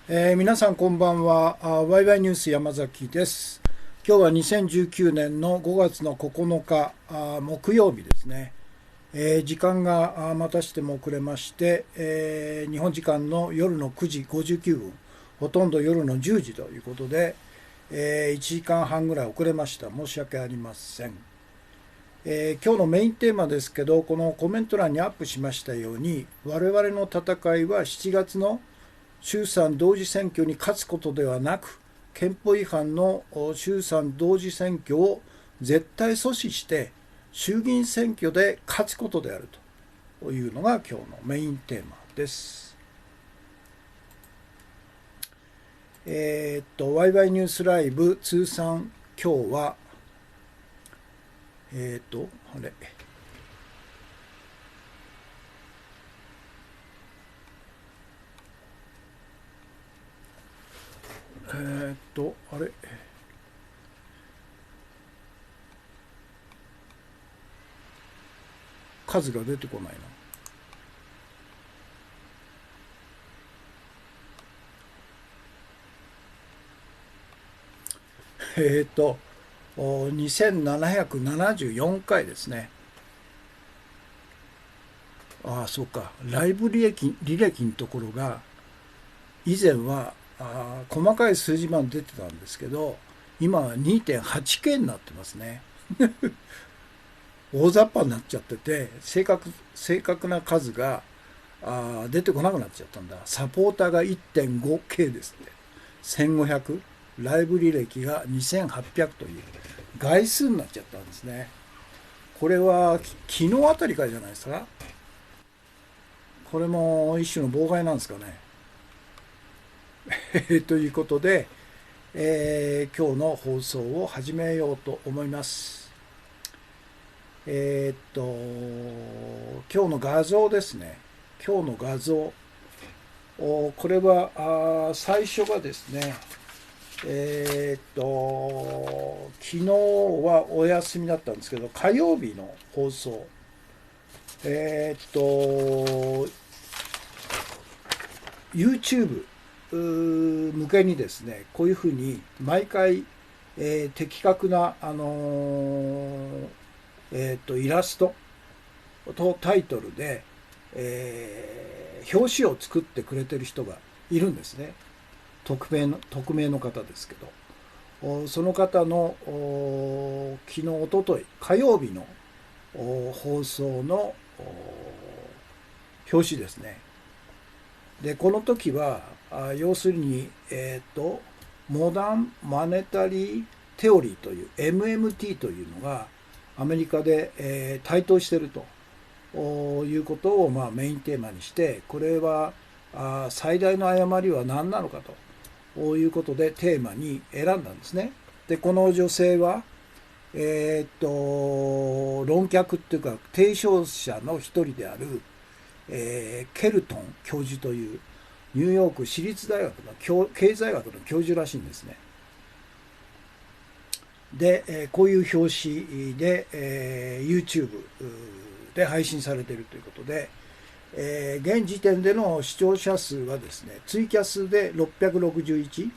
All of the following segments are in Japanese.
皆さんこんばんは。ワイワイニュース山崎です。今日は2019年の5月の9日、木曜日ですね。時間がまたしても遅れまして、日本時間の夜の9時59分、ほとんど夜の10時ということで、1時間半ぐらい遅れました。申し訳ありません。今日のメインテーマですけど、このコメント欄にアップしましたように、我々の戦いは7月の衆参同時選挙に勝つことではなく、憲法違反の衆参同時選挙を絶対阻止して衆議院選挙で勝つことであるというのが今日のメインテーマです。ワイワイニュースライブ通算今日はあれあれ数が出てこないな。2774回ですね。ああ、そうか。ライブ履歴のところが、以前は細かい数字まで出てたんですけど、今は 2.8K になってますね。大雑把になっちゃってて、正確な数が出てこなくなっちゃったんだ。サポーターが 1.5K ですって。1500、ライブ履歴が2800という概数になっちゃったんですね。これは昨日あたりからじゃないですか。これも一種の妨害なんですかね。ということで、今日の放送を始めようと思います。今日の画像ですね。今日の画像。これは最初がですね、昨日はお休みだったんですけど、火曜日の放送。YouTube 向けにですね、こういうふうに毎回、的確な、イラストとタイトルで、表紙を作ってくれてる人がいるんですね。匿名の方ですけど、その方の昨日、おととい、火曜日の放送の表紙ですね。で、この時は、要するに、モダン・マネタリー・テオリーという MMT というのがアメリカで、台頭しているということを、メインテーマにして、これは最大の誤りは何なのかということでテーマに選んだんですね。で、この女性は、論客っていうか提唱者の一人である、ケルトン教授というニューヨーク市立大学の経済学の教授らしいんですね。で、こういう表紙で、YouTube で配信されているということで、現時点での視聴者数はですね、ツイキャスで661、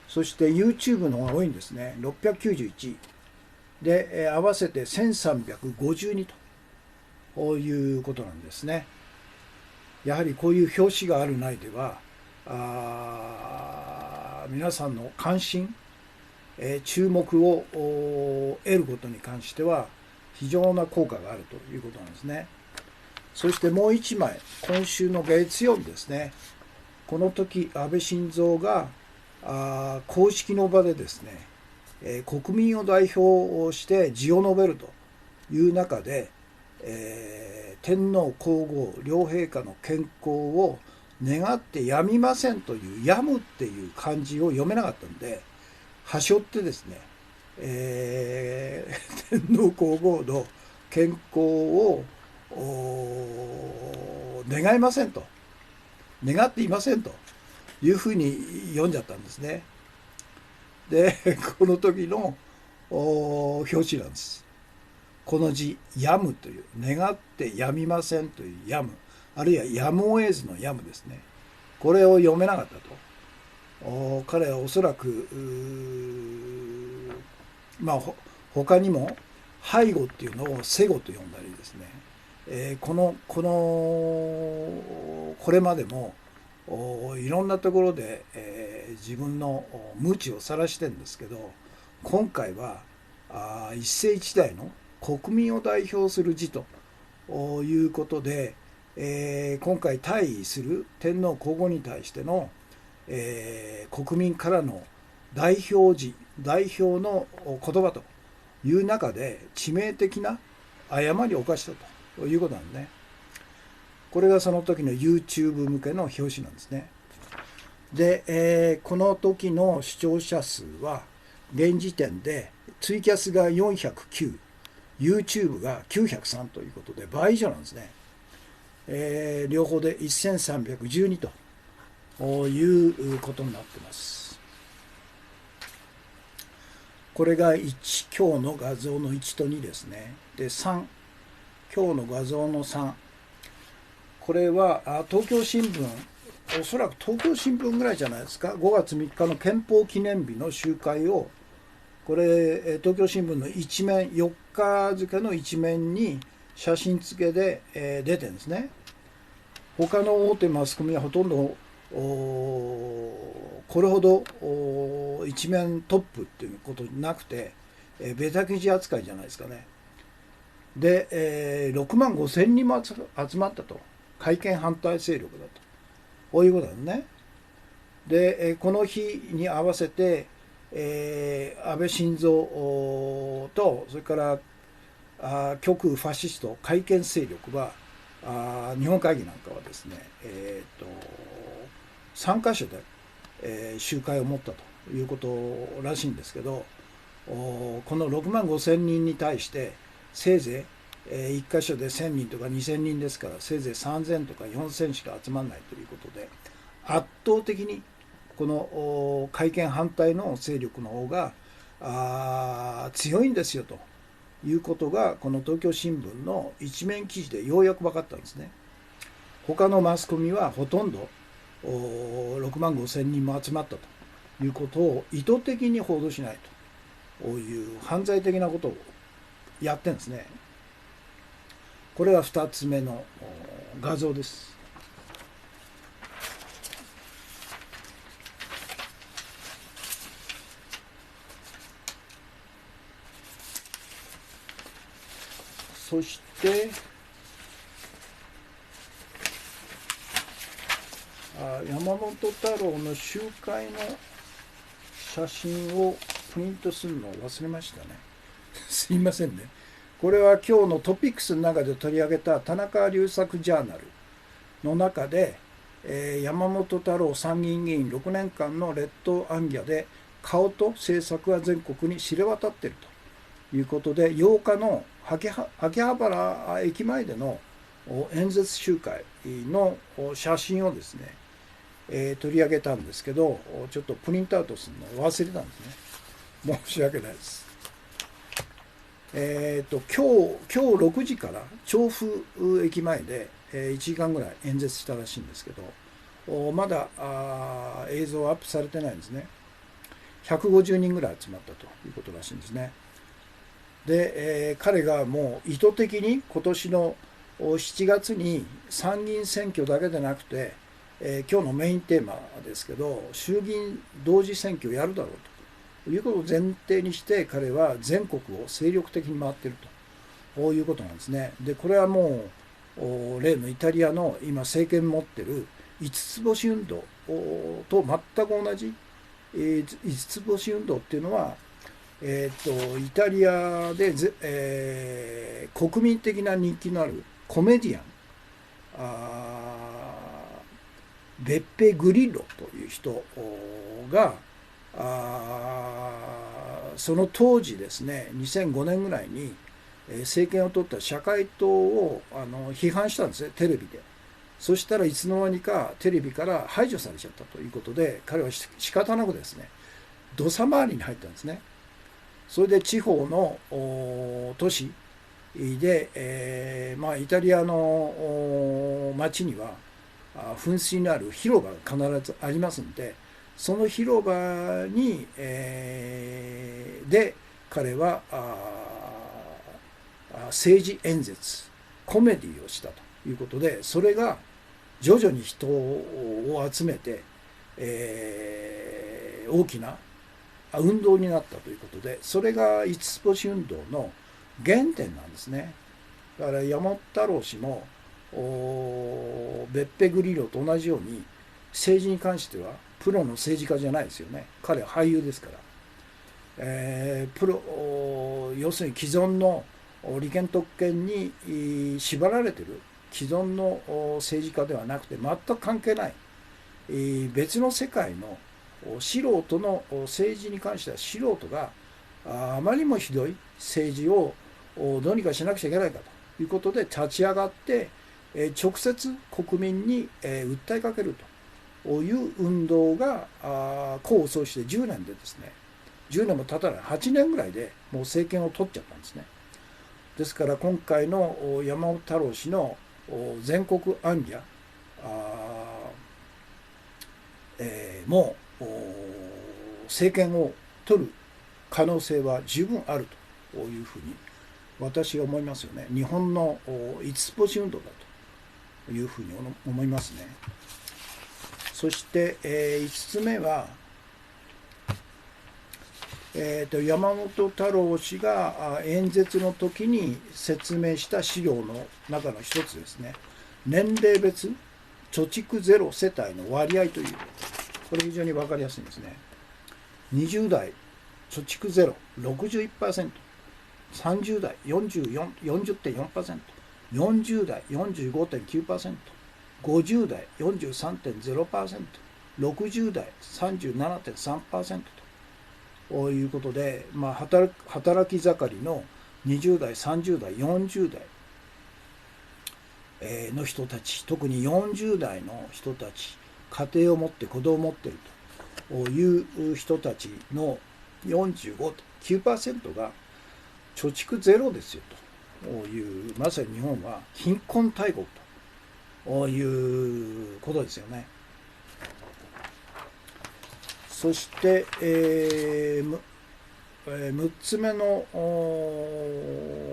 そして YouTube の方が多いんですね、691で、合わせて1352ということなんですね。やはりこういう表紙があるないでは、皆さんの関心、注目を得ることに関しては非常な効果があるということなんですね。そしてもう一枚、今週の月曜日ですね。この時、安倍晋三が公式の場でですね、国民を代表して辞を述べるという中で、天皇皇后両陛下の健康を願ってやみませんというやむっていう漢字を読めなかったんで、はしょってですね、天皇皇后の健康を願いませんと、願っていませんというふうに読んじゃったんですね。で、この時の表紙なんです。この字、やむという、願ってやみませんというやむ、あるいはやむを得ずのやむですね。これを読めなかったと。彼はおそらく他にも背後っていうのを背後と呼んだりですね、これまでもいろんなところで、自分の無知を晒してるんですけど、今回は一世一代の国民を代表する字ということで、今回退位する天皇皇后に対しての、国民からの代表の言葉という中で致命的な誤りを犯したということなんですね。これがその時の YouTube 向けの表紙なんですね。で、この時の視聴者数は現時点でツイキャスが409、YouTube が903ということで倍以上なんですね。両方で1312ということになってます。これが1、今日の画像の1と2ですね。で、3、今日の画像の3。これは東京新聞、おそらく東京新聞ぐらいじゃないですか。5月3日の憲法記念日の集会を、これ東京新聞の一面、4日付の一面に写真付けで出てるんですね。他の大手マスコミはほとんどこれほど一面トップっていうことなくて、ベタ記事扱いじゃないですかね。で、6万5千人も集まったと。改憲反対勢力だと。こういうことなんですね。で、この日に合わせて、安倍晋三と、それから極右ファシスト改憲勢力は、日本会議なんかはですね、3カ所で、集会を持ったということらしいんですけど、この6万5千人に対してせいぜい1箇所で1000人とか2000人ですから、せいぜい3000とか4000しか集まらないということで、圧倒的にこの改憲反対の勢力の方が強いんですよということが、この東京新聞の一面記事でようやく分かったんですね。他のマスコミはほとんど6万5千人も集まったということを意図的に報道しないという犯罪的なことをやってるんですね。これが2つ目の画像です。そして山本太郎の集会の写真をプリントするのを忘れましたね。すいませんね。これは今日のトピックスの中で取り上げた田中隆作ジャーナルの中で、山本太郎参議院議員6年間の列島行脚で顔と政策が全国に知れ渡っているということで、8日の秋葉原駅前での演説集会の写真をですね、取り上げたんですけど、ちょっとプリントアウトするのを忘れたんですね。申し訳ないです。今日6時から調布駅前で1時間ぐらい演説したらしいんですけど、まだ映像はアップされてないんですね。150人ぐらい集まったということらしいんですね。で、彼がもう意図的に今年の7月に参議院選挙だけでなくて、今日のメインテーマですけど、衆議院同時選挙をやるだろうということを前提にして、彼は全国を精力的に回っているということなんですね。で、これはもう例のイタリアの今政権持ってる五つ星運動と全く同じ。五つ星運動っていうのは、イタリアで国民的な人気のあるコメディアン、ベッペ・グリッロという人がその当時ですね、2005年ぐらいに政権を取った社会党を批判したんですね、テレビで。そしたらいつの間にかテレビから排除されちゃったということで、彼は仕方なくですね、土佐回りに入ったんですね。それで地方の都市で、イタリアの町には噴水のある広場が必ずありますんで、その広場に、で彼は政治演説コメディをしたということで、それが徐々に人を集めて、大きな運動になったということで、それが五つ星運動の原点なんですね。だから山本太郎氏もベッペグリロと同じように政治に関してはプロの政治家じゃないですよね。彼は俳優ですから、要するに既存の利権特権に縛られている既存の政治家ではなくて、全く関係ない別の世界の素人の政治に関しては、素人があまりにもひどい政治をどうにかしなくちゃいけないかということで立ち上がって、直接国民に訴えかけるという運動が功を奏して10年でですね、10年も経たない8年ぐらいでもう政権を取っちゃったんですね。ですから今回の山本太郎氏の全国行脚も政権を取る可能性は十分あるというふうに私は思いますよね。日本の五つ星運動だというふうに思いますね。そして5つ目は、山本太郎氏が演説の時に説明した資料の中の一つですね。年齢別貯蓄ゼロ世帯の割合という、これ非常に分かりやすいんですね。20代貯蓄ゼロ 61%、30代 40.4%、40代 45.9%、50代 43.0%、60代 37.3% ということで、働き盛りの20代、30代、40代の人たち、特に40代の人たち、家庭を持って子供を持っているという人たちの 45.9% が貯蓄ゼロですよという、まさに日本は貧困大国ということですよね。そして、6つ目の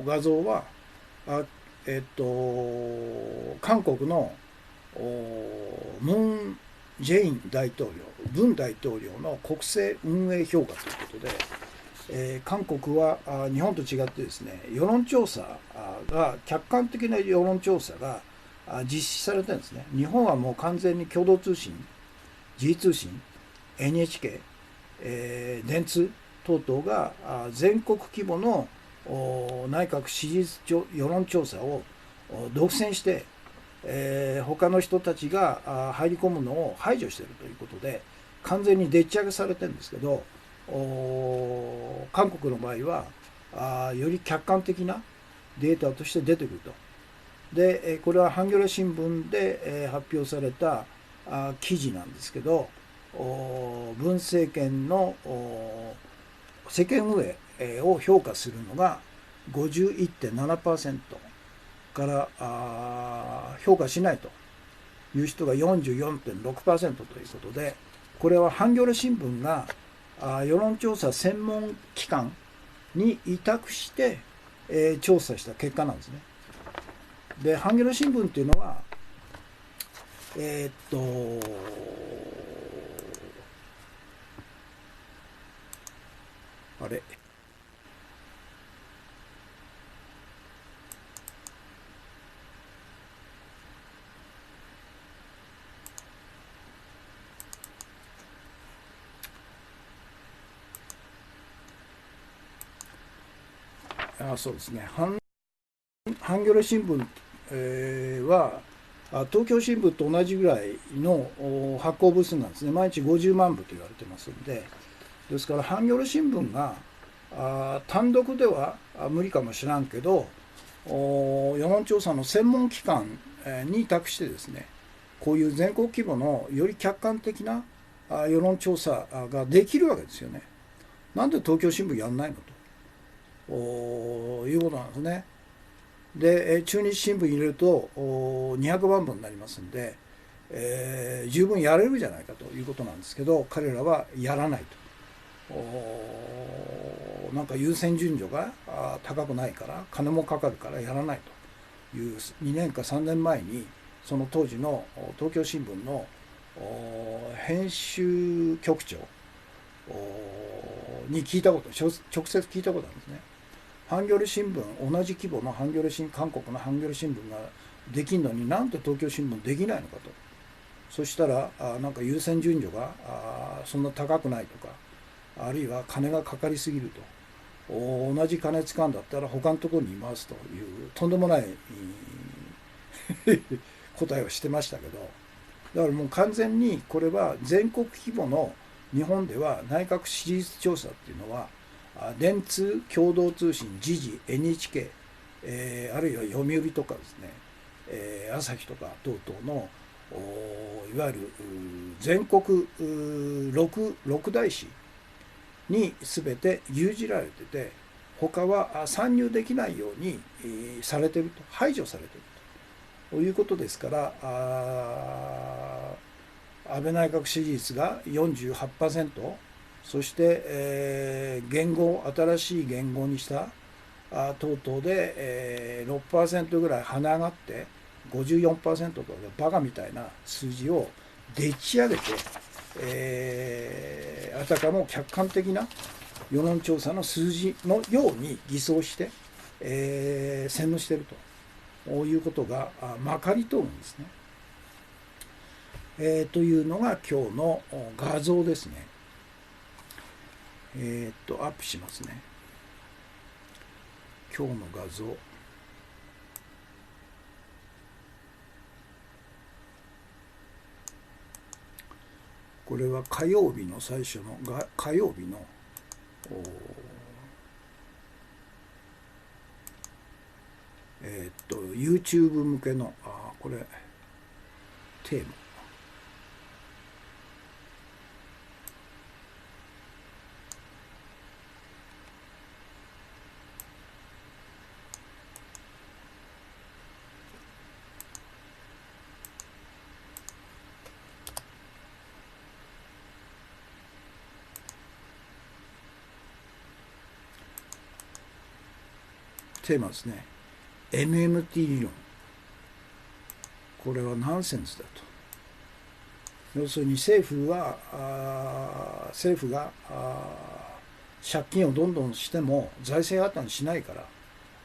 画像は韓国のムン・ジェイン大統領、文大統領の国政運営評価ということで、韓国は日本と違ってですね、世論調査が、客観的な世論調査が実施されてるんですね。日本はもう完全に共同通信、時通信、NHK、電通等々が全国規模の内閣支持率世論調査を独占して、他の人たちが入り込むのを排除しているということで、完全にでっち上げされてるんですけど、韓国の場合はより客観的なデータとして出てくると。で、これはハンギョレ新聞で発表された記事なんですけど、文政権の政権運営を評価するのが 51.7% から評価しないという人が 44.6% ということで、これはハンギョレ新聞が世論調査専門機関に委託して、調査した結果なんですね。で、ハンギョレ新聞っていうのはあれそうですね、ハンギョレ新聞、は東京新聞と同じぐらいの発行部数なんですね。毎日50万部と言われてますんで、ですからハンギョレ新聞が単独では無理かもしらんけど、世論調査の専門機関に委託してですね、こういう全国規模のより客観的な世論調査ができるわけですよね。なんで東京新聞やんないのということなんですね。で、中日新聞入れると200万部になりますんで、十分やれるじゃないかということなんですけど、彼らはやらないと。なんか優先順序が高くないから金もかかるからやらないという2年か3年前にその当時の東京新聞の編集局長に聞いたこと、直接聞いたことあるんですね。ハンギョレ新聞、同じ規模の韓国のハンギョレ新聞ができるのになんで東京新聞できないのかと。そしたらなんか優先順序がそんな高くないとか、あるいは金がかかりすぎると、同じ金使うんだったら他のところにいますというとんでもない答えをしてましたけど、だからもう完全にこれは全国規模の、日本では内閣支持率調査っていうのは電通、共同通信、時事、NHK、あるいは読売とかですね、朝日とか等々のいわゆる全国六大紙に全て牛耳られてて、他は参入できないようにされていると、排除されているということですから、安倍内閣支持率が 48%、そして、新しい言語にした等々で、6% ぐらい跳ね上がって54%とバカみたいな数字をでっち上げて、あたかも客観的な世論調査の数字のように偽装して、洗脳しているということがまかり通るんですね。というのが今日の画像ですね。アップしますね。今日の画像。これは火曜日の最初の火曜日のYouTube 向けのこれテーマ。テーマですね。MMT 理論。これはナンセンスだと。要するに政府が借金をどんどんしても財政破綻しないか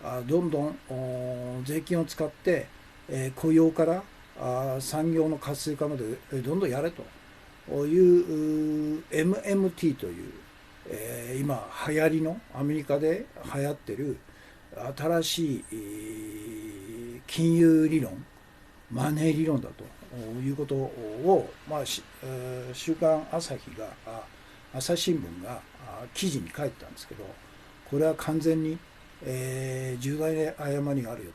ら、どんどん税金を使って、雇用から産業の活性化までどんどんやれという MMT という、今流行りの、アメリカで流行ってる新しい金融理論、マネー理論だということを、週刊朝日が、朝日新聞が記事に書いてたんですけど、これは完全に、重大な誤りがあるよ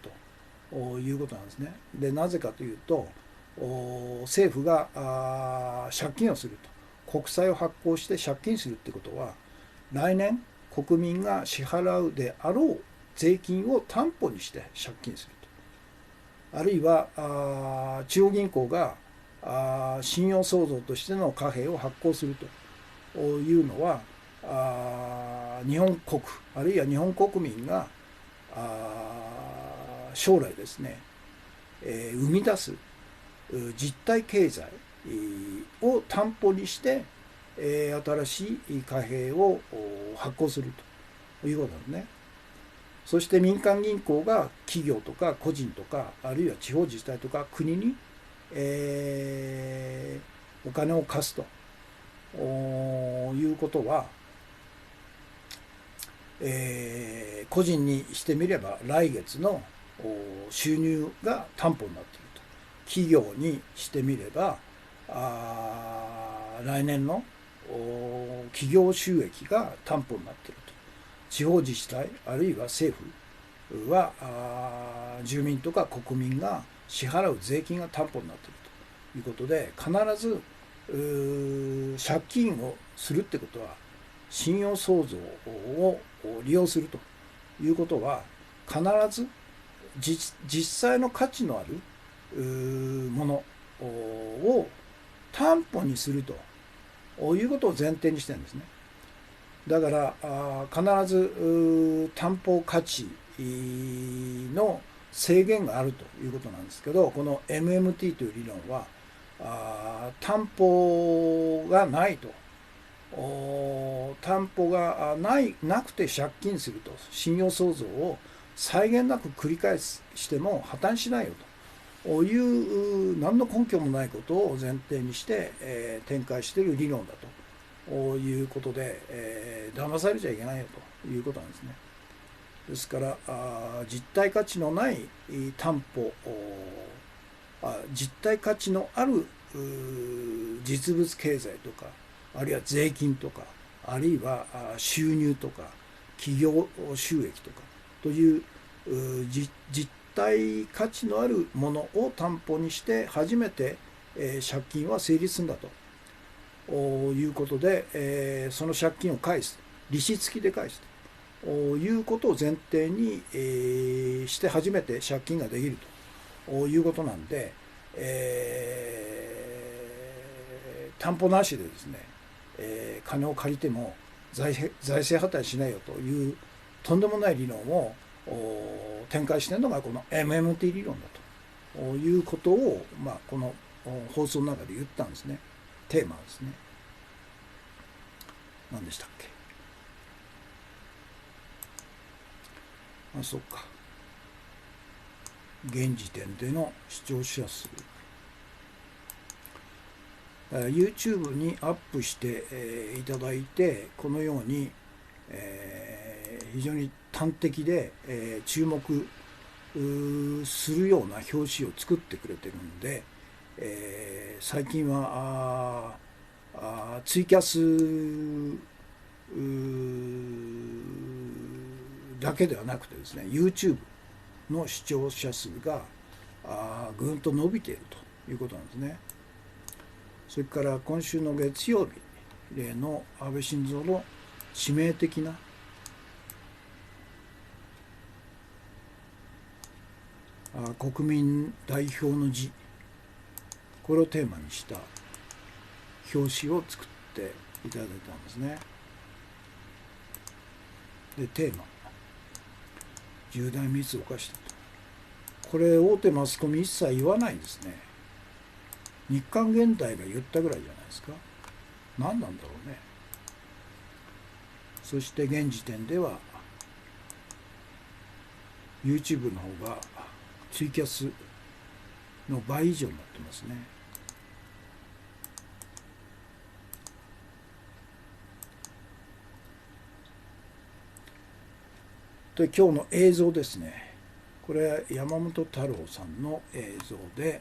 ということなんですね。で、なぜかというと、政府が借金をすると、国債を発行して借金するってことは、来年国民が支払うであろう税金を担保にして借金すると。あるいは中央銀行が信用創造としての貨幣を発行するというのは、日本国あるいは日本国民が将来ですね、生み出す実体経済を担保にして新しい貨幣を発行するということなんですね。そして民間銀行が企業とか個人とか、あるいは地方自治体とか国に、お金を貸すということは、個人にしてみれば来月の収入が担保になっていると。企業にしてみれば来年の企業収益が担保になっていると。地方自治体あるいは政府は住民とか国民が支払う税金が担保になっているということで、必ず借金をするってことは、信用創造を利用するということは、必ず実際の価値のあるもの、を担保にするということを前提にしてるんですね。だから必ず担保価値の制限があるということなんですけど、この MMT という理論は担保がないと、担保がなくて借金すると、信用創造を際限なく繰り返しても破綻しないよという何の根拠もないことを前提にして、展開している理論だということで、騙されちゃいけないよということなんですね。ですから実体価値のない担保、実体価値のある実物経済とか、あるいは税金とか、あるいは収入とか企業収益とかという実体価値のあるものを担保にして初めて借金は成立するんだということで、その借金を返す、利子付きで返すということを前提にして初めて借金ができるということなんで、担保なしでですね、金を借りても財政破綻しないよというとんでもない理論を展開しているのがこの MMT 理論だということを、この放送の中で言ったんですね。テーマですね。何でしたっけ。そうか。現時点での視聴者数。YouTube にアップしていただいて、このように非常に端的で注目するような表紙を作ってくれてるんで、最近はツイキャスだけではなくてですね、 YouTube の視聴者数がぐんと伸びているということなんですね。それから今週の月曜日、例の安倍晋三の致命的な国民代表の辞、これをテーマにした表紙を作っていただいたんですね。で、テーマ、重大ミスを犯したと。これ大手マスコミ一切言わないですね。日刊現代が言ったぐらいじゃないですか。何なんだろうね。そして現時点では YouTube の方がツイキャスの倍以上になってますね。で、今日の映像ですね。これは山本太郎さんの映像で、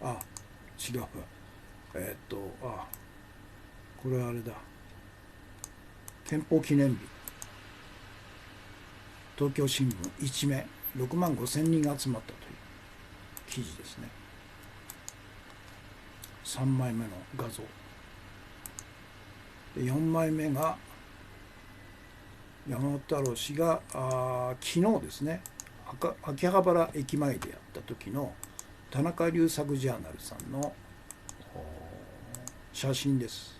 違うわ。これはあれだ。憲法記念日。東京新聞一面、6万5千人が集まったという記事ですね。3枚目の画像。で、4枚目が山本太郎氏が昨日ですね、秋葉原駅前でやった時の田中龍作ジャーナルさんの写真です。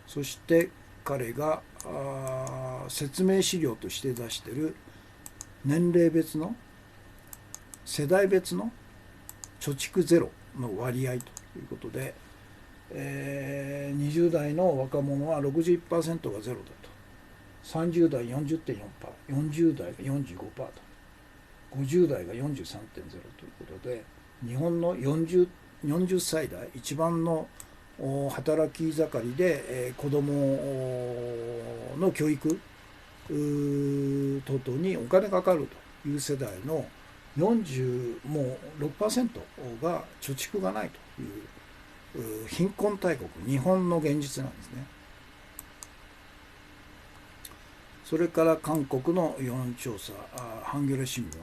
そして彼が説明資料として出している年齢別の世代別の貯蓄ゼロの割合ということで、20代の若者は 61% がゼロだと、30代 40.4%、40代が 45% と、50代が 43.0 ということで、日本の40歳代一番の働き盛りで子どもの教育等々にお金かかるという世代の46% が貯蓄がないという貧困大国、日本の現実なんですね。それから韓国の世論調査、ハンギョレ新聞、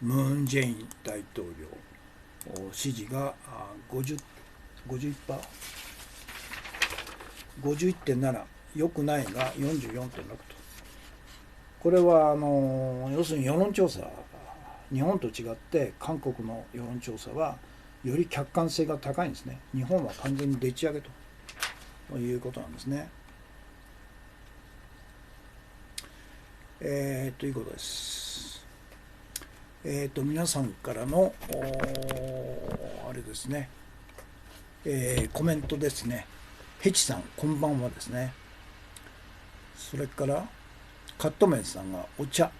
ムーン・ジェイン大統領支持が51%、51.7、良くないが 44.6 と、これは要するに世論調査、日本と違って韓国の世論調査はより客観性が高いんですね。日本は完全にでっち上げということなんですね。ということです。皆さんからのあれですね、コメントですね。ヘチさんこんばんはですね。それからカットメンさんがお茶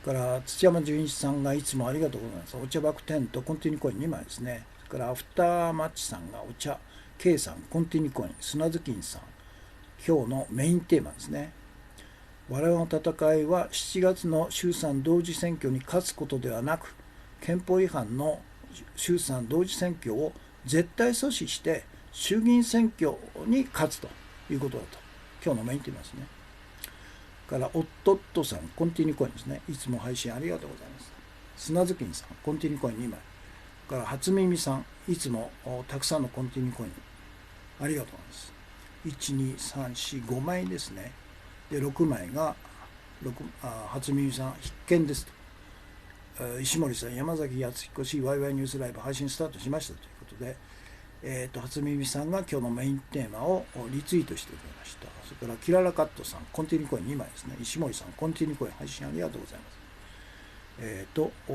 から土山純一さんがいつもありがとうございます。お茶バク10とコンティニューコイン2枚ですね。それからアフターマッチさんがお茶、K さんコンティニューコイン、砂ずきんさん、今日のメインテーマですね。我々の戦いは7月の衆参同時選挙に勝つことではなく、憲法違反の衆参同時選挙を絶対阻止して衆議院選挙に勝つということだと。今日のメインテーマですね。からおっとっとさんコンティニューコインですね。いつも配信ありがとうございます。砂ずきんさんコンティニューコイン2枚から初耳さんいつもたくさんのコンティニューコインありがとうございます。12345枚ですね。で6枚が初耳さん必見ですと。石森さん山崎康彦氏ワイワイニュースライブ配信スタートしましたということで、初耳さんが今日のメインテーマをリツイートしてくれました。それからキララカットさんコンティニューコイン2枚ですね。石森さんコンティニューコイン配信ありがとうございま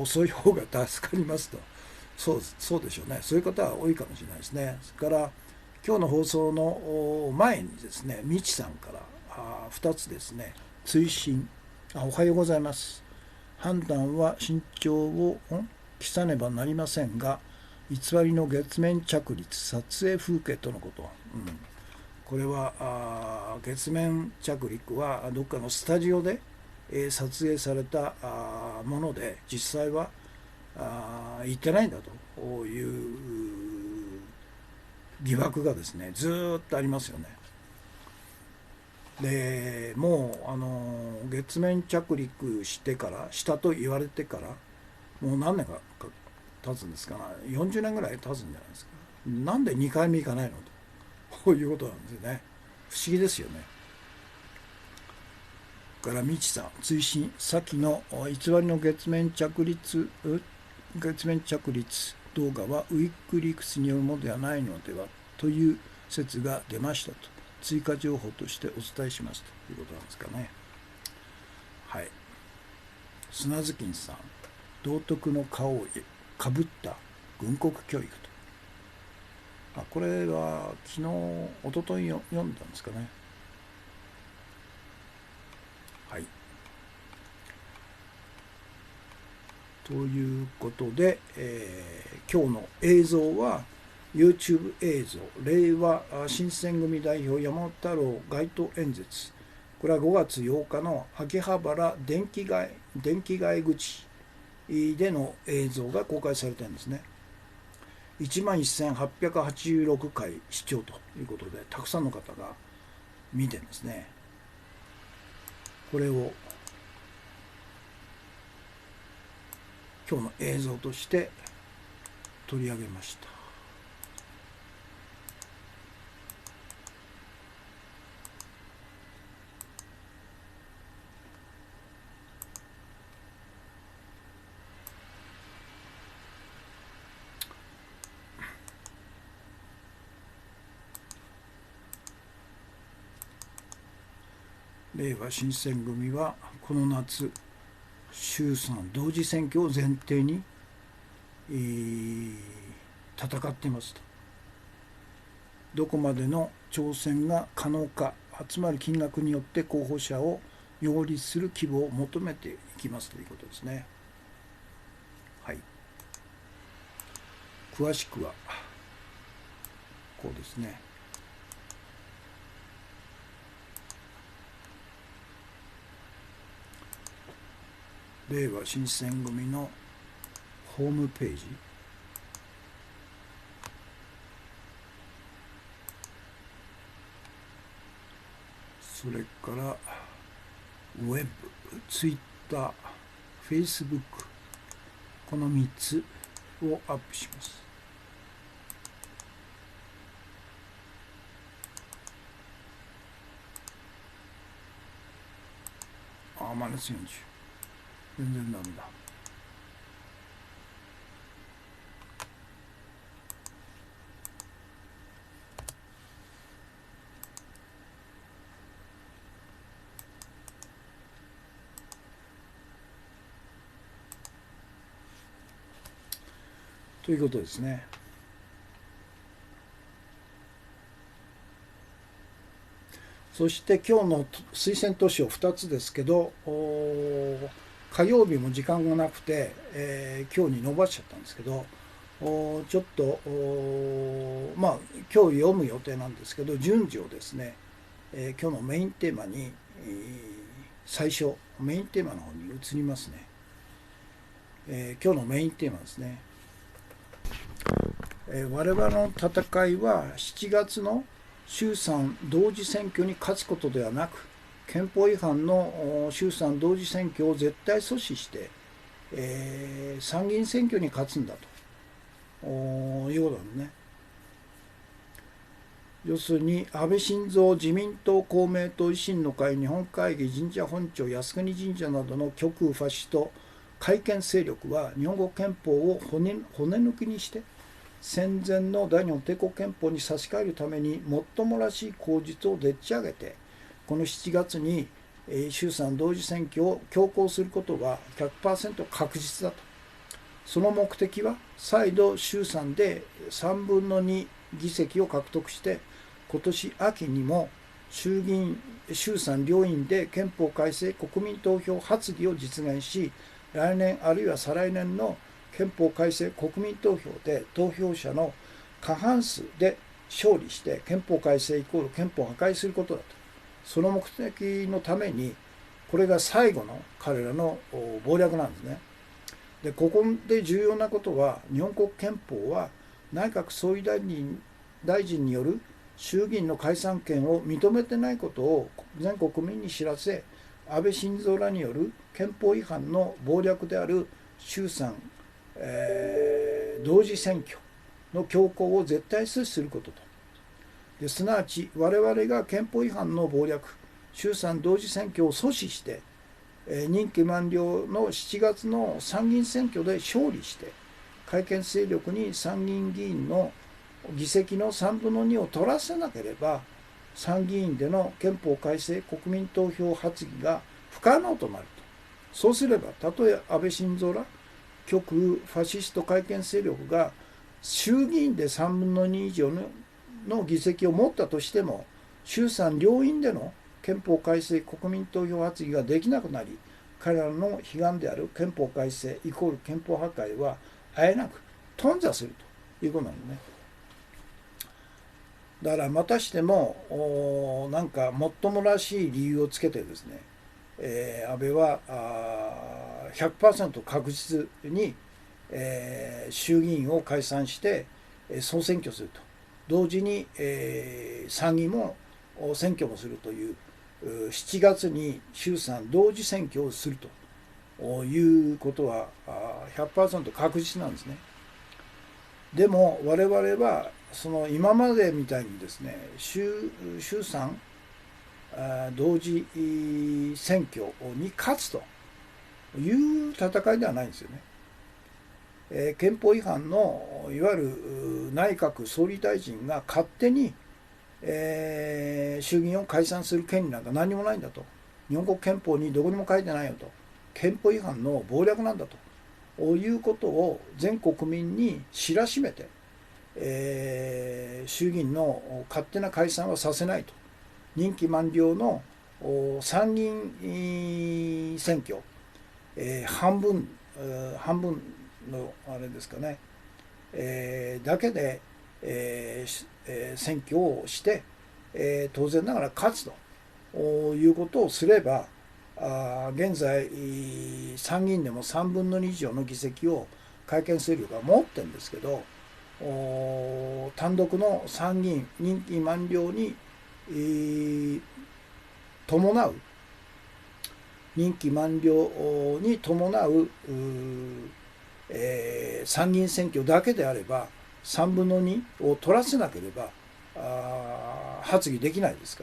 す。遅い方が助かりますと。そうでしょうね。そういう方は多いかもしれないですね。それから今日の放送の前にですね、みちさんから2つですね、追伸おはようございます。判断は慎重を期さねばなりませんが、偽りの月面着陸撮影風景とのこと、これは月面着陸はどっかのスタジオで撮影されたもので、実際は行ってないんだという疑惑がですねずっとありますよね。でもう月面着陸したと言われてからもう何年か経つんですかね。40年ぐらい経つんじゃないですか。なんで2回目行かないのということなんですよね。不思議ですよね。からみちさん追伸、先の偽りの月面着陸動画はウィックリークスによるものではないのではという説が出ましたと追加情報としてお伝えしますということなんですかね。はい。砂ずきんさん、道徳の顔をかぶった軍国教育と。これは昨日一昨日読んだんですかね。はい。ということで、今日の映像は YouTube 映像、令和新選組代表山本太郎街頭演説、これは5月8日の秋葉原電気街口での映像が公開されてるんですね。11,886回視聴ということで、たくさんの方が見てるんですね。これを今日の映像として取り上げました。令和新選組はこの夏衆参同時選挙を前提に、戦っていますと。どこまでの挑戦が可能か、集まる金額によって候補者を擁立する規模を求めていきますということですね。はい。詳しくはこうですね。令和新選組のホームページ、それからウェブ、ツイッター、フェイスブック、この3つをアップします。マイナス40。全然ダメだ。ということですね。そして今日の推薦都市を2つですけど、火曜日も時間がなくて、今日に伸ばしちゃったんですけど、ちょっとまあ今日読む予定なんですけど、順序をですね、今日のメインテーマに、最初メインテーマの方に移りますね。今日のメインテーマですね。我々の戦いは7月の衆参同時選挙に勝つことではなく、憲法違反の衆参同時選挙を絶対阻止して、参議院選挙に勝つんだということなんですね。要するに安倍晋三自民党公明党維新の会日本会議神社本庁靖国神社などの極右ファシスト改憲勢力は日本国憲法を骨抜きにして戦前の大日本帝国憲法に差し替えるためにもっともらしい口実をでっち上げて、この7月に衆参同時選挙を強行することは 100% 確実だと。その目的は再度衆参で3分の2議席を獲得して、今年秋にも衆議院衆参両院で憲法改正国民投票発議を実現し、来年あるいは再来年の憲法改正国民投票で投票者の過半数で勝利して憲法改正イコール憲法を破壊することだと。その目的のためにこれが最後の彼らの謀略なんですね。でここで重要なことは、日本国憲法は内閣総理大臣による衆議院の解散権を認めてないことを全国民に知らせ、安倍晋三らによる憲法違反の謀略である衆参、同時選挙の強行を絶対阻止することと。ですなわち我々が憲法違反の謀略、衆参同時選挙を阻止して、任期満了の7月の参議院選挙で勝利して、改憲勢力に参議院議員の議席の3分の2を取らせなければ、参議院での憲法改正国民投票発議が不可能となると。そうすれば、たとえ安倍晋三ら極右ファシスト改憲勢力が衆議院で3分の2以上の議席を持ったとしても、衆参両院での憲法改正国民投票発議ができなくなり、彼らの悲願である憲法改正イコール憲法破壊はあえなく頓挫するということなんですね。だからまたしてもなんかもっともらしい理由をつけてですね、安倍は100% 確実に、衆議院を解散して総選挙すると、同時に、参議院も選挙もするという、7月に衆参同時選挙をするということは100% 確実なんですね。でも我々はその今までみたいにですね、衆参同時選挙に勝つという戦いではないんですよね。憲法違反のいわゆる内閣総理大臣が勝手に、衆議院を解散する権利なんか何もないんだと。日本国憲法にどこにも書いてないよと。憲法違反の謀略なんだということを全国民に知らしめて、衆議院の勝手な解散はさせないと。任期満了の参議院選挙、半分のあれですかね、だけで、選挙をして、当然ながら勝つということをすれば、現在参議院でも3分の2以上の議席を改憲勢力が持ってるんですけど、単独の参議院任期満了に、伴う任期満了に伴う参議院選挙だけであれば3分の2を取らせなければ発議できないですか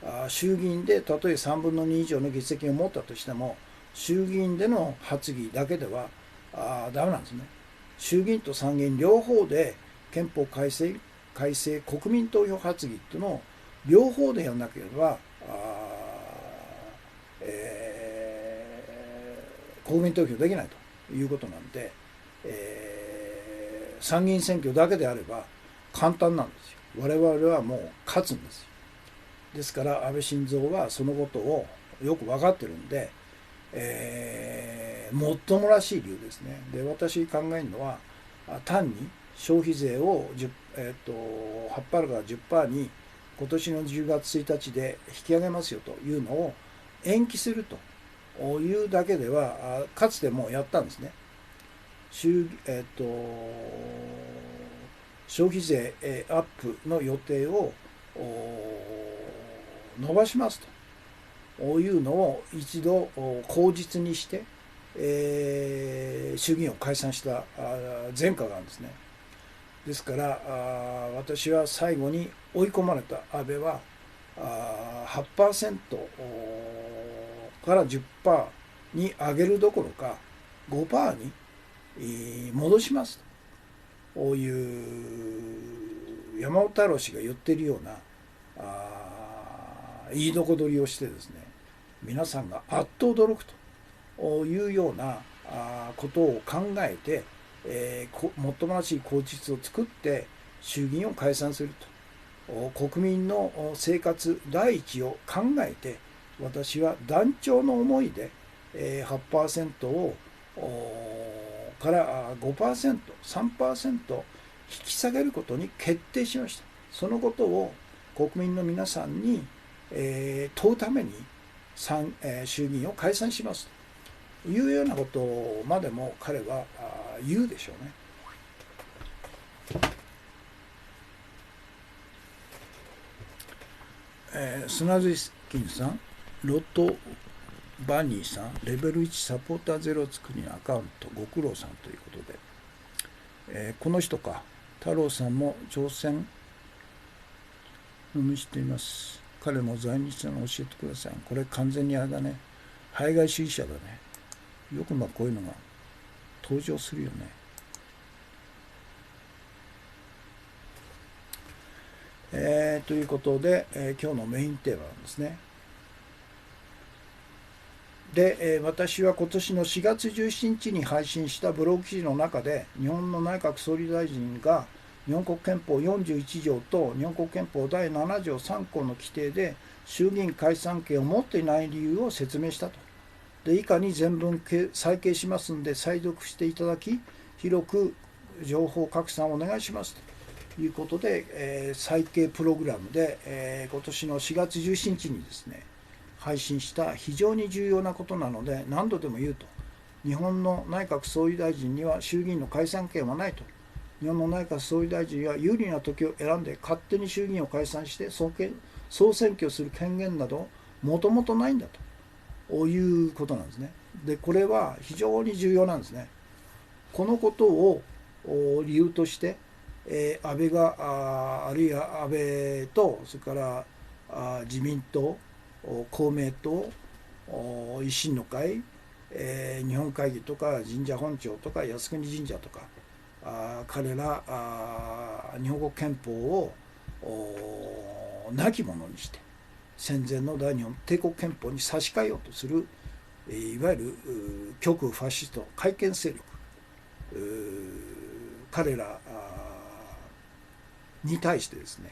ら、衆議院でたとえ3分の2以上の議席を持ったとしても、衆議院での発議だけではダメなんですね。衆議院と参議院両方で憲法改正国民投票発議っていうのを両方でやらなければ国民投票できないということなんで、参議院選挙だけであれば簡単なんですよ。我々はもう勝つんですよ。ですから安倍晋三はそのことをよく分かってるんで、もっともらしい理由ですね。で、私考えるのは単に消費税を8%から 10% に今年の10月1日で引き上げますよというのを延期するというだけでは、かつてもやったんですね。消費税アップの予定を伸ばしますというのを一度口実にして、衆議院を解散した前科があるんですね。ですから私は最後に追い込まれた安倍は8% から 10% に上げるどころか 5% に戻しますという山本太郎氏が言っているような言いどこ取りをしてですね、皆さんがあっと驚くというようなことを考えて、もっともらしい口実を作って衆議院を解散すると、国民の生活第一を考えて、私は断腸の思いで 8% をから 5%、3% 引き下げることに決定しました。そのことを国民の皆さんに問うために衆議院を解散しますというようなことまでも彼は言うでしょうね。砂津金さん、ロットバニーさん、レベル1サポーターゼロ作りのアカウントご苦労さんということで、この人か、太郎さんも挑戦しています。彼の在日なの教えてください。これ完全にあれだね、排外主義者だね。よくこういうのが登場するよね。ということで、今日のメインテーマなんですね。で、私は今年の4月17日に配信したブログ記事の中で、日本の内閣総理大臣が日本国憲法41条と日本国憲法第7条3項の規定で衆議院解散権を持っていない理由を説明したと。で、以下に全文再掲しますので再読していただき、広く情報拡散をお願いしますということで、再掲プログラムで、今年の4月17日にですね、配信した非常に重要なことなので何度でも言うと。日本の内閣総理大臣には衆議院の解散権はないと。日本の内閣総理大臣は有利な時を選んで勝手に衆議院を解散して総選挙する権限などもともとないんだということなんですね。で、これは非常に重要なんですね。このことを理由として、安倍があるいは安倍とそれから自民党、公明党、維新の会、日本会議とか神社本庁とか靖国神社とか彼ら日本国憲法を亡き者にして戦前の大日本帝国憲法に差し替えようとするいわゆる極右ファシスト改憲勢力、彼らに対してですね、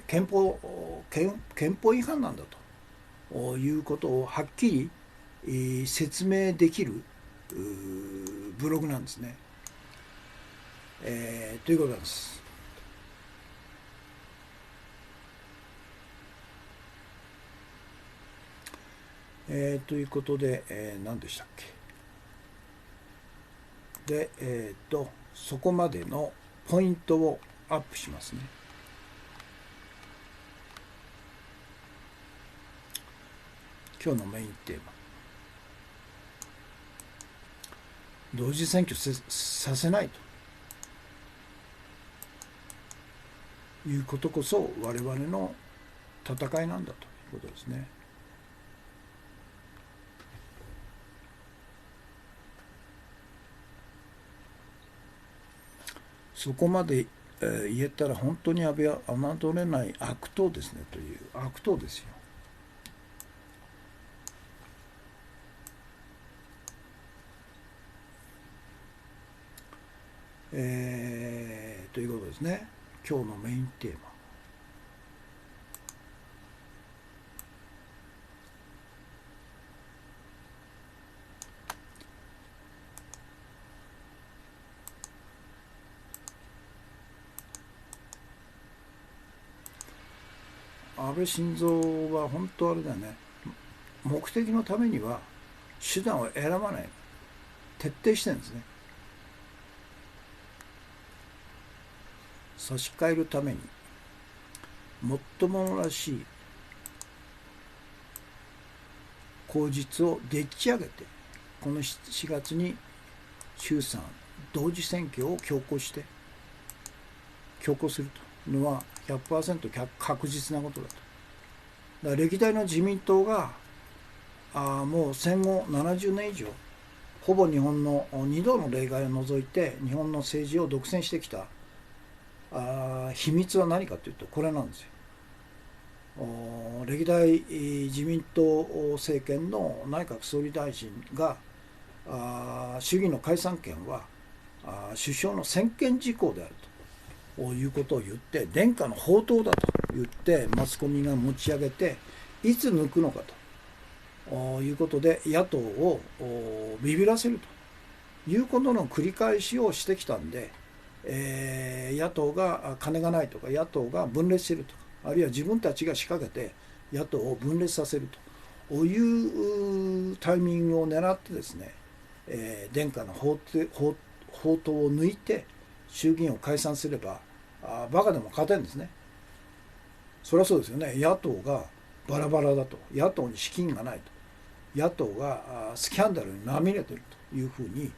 憲法違反なんだということをはっきり説明できるブログなんですね。ということなんです。ということで、何でしたっけ。で、そこまでのポイントをアップしますね。今日のメインテーマ、同時選挙させないということこそ我々の戦いなんだということですね。そこまで言えたら本当に安倍は侮れない悪党ですねという悪党ですよ。ということですね。今日のメインテーマ。安倍晋三は本当あれだよね。目的のためには手段を選ばない。徹底してるんですね。差し替えるためにもっともらしい口実をでっち上げて、この4月に衆参同時選挙を強行するというのは 100% 確実なことだと。だから歴代の自民党がもう戦後70年以上ほぼ日本の2度の例外を除いて日本の政治を独占してきた秘密は何かというとこれなんですよ。歴代自民党政権の内閣総理大臣が衆議院の解散権は首相の専権事項であるということを言って、殿下の宝刀だと言ってマスコミが持ち上げて、いつ抜くのかということで野党をビビらせるということの繰り返しをしてきたんで、野党が金がないとか野党が分裂しているとか、あるいは自分たちが仕掛けて野党を分裂させるというタイミングを狙ってですね、殿下の宝刀を抜いて衆議院を解散すればバカでも勝てるんですね。そりゃそうですよね。野党がバラバラだと、野党に資金がないと、野党がスキャンダルにまみれているというふうに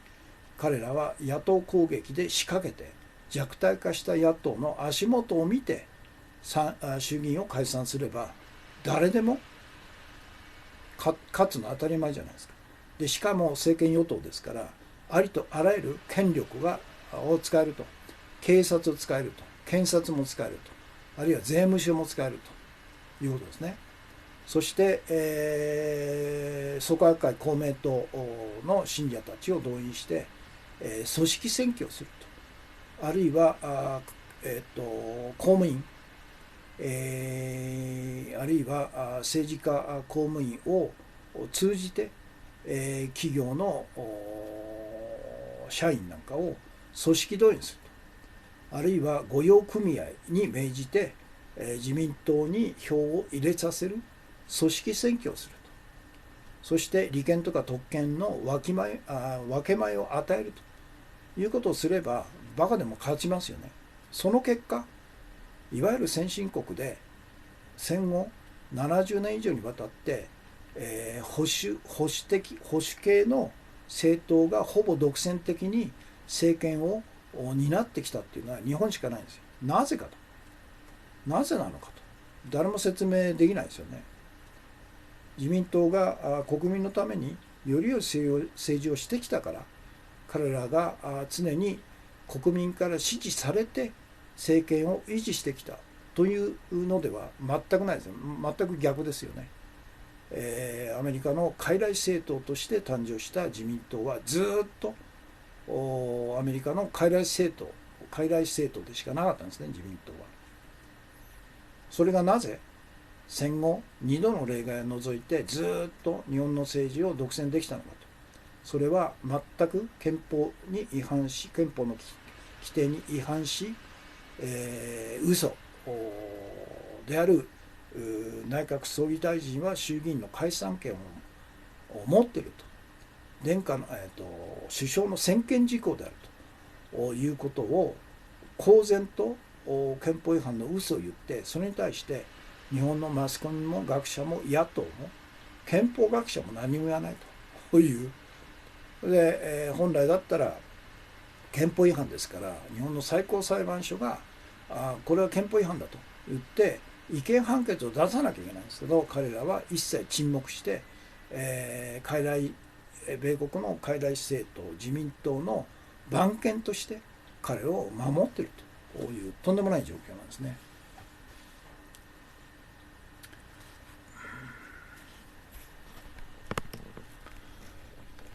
彼らは野党攻撃で仕掛けて、弱体化した野党の足元を見て衆議院を解散すれば誰でも勝つの当たり前じゃないですか。でしかも政権与党ですから、ありとあらゆる権力を使えると、警察を使えると、検察も使えると、あるいは税務署も使えるということですね。そして、創価学会公明党の信者たちを動員して、組織選挙をすると、あるいは公務員、あるいは政治家公務員を通じて、企業の社員なんかを組織動員すると、あるいは御用組合に命じて、自民党に票を入れさせる組織選挙をすると、そして利権とか特権の分け前を与えるということをすればバカでも勝ちますよね。その結果、いわゆる先進国で戦後70年以上にわたって、保守系の政党がほぼ独占的に政権を担ってきたっていうのは日本しかないんですよ。なぜかと、なぜなのかと、誰も説明できないですよね。自民党が国民のためにより良い政治をしてきたから、彼らが常に国民から支持されて政権を維持してきたというのでは全くないですよ。全く逆ですよね。アメリカの傀儡政党として誕生した自民党はずっとアメリカの傀儡政党でしかなかったんですね、自民党は。それがなぜ戦後2度の例外を除いてずっと日本の政治を独占できたのかと。それは全く憲法の規定に違反し、嘘である内閣総理大臣は衆議院の解散権を持っていると、殿下の、首相の専権事項であるということを公然と憲法違反の嘘を言って、それに対して日本のマスコミも学者も野党も憲法学者も何も言わないという。で、本来だったら憲法違反ですから日本の最高裁判所がこれは憲法違反だと言って違憲判決を出さなきゃいけないんですけど、彼らは一切沈黙して、米国の傀儡政党自民党の番犬として彼を守っているというとんでもない状況なんですね。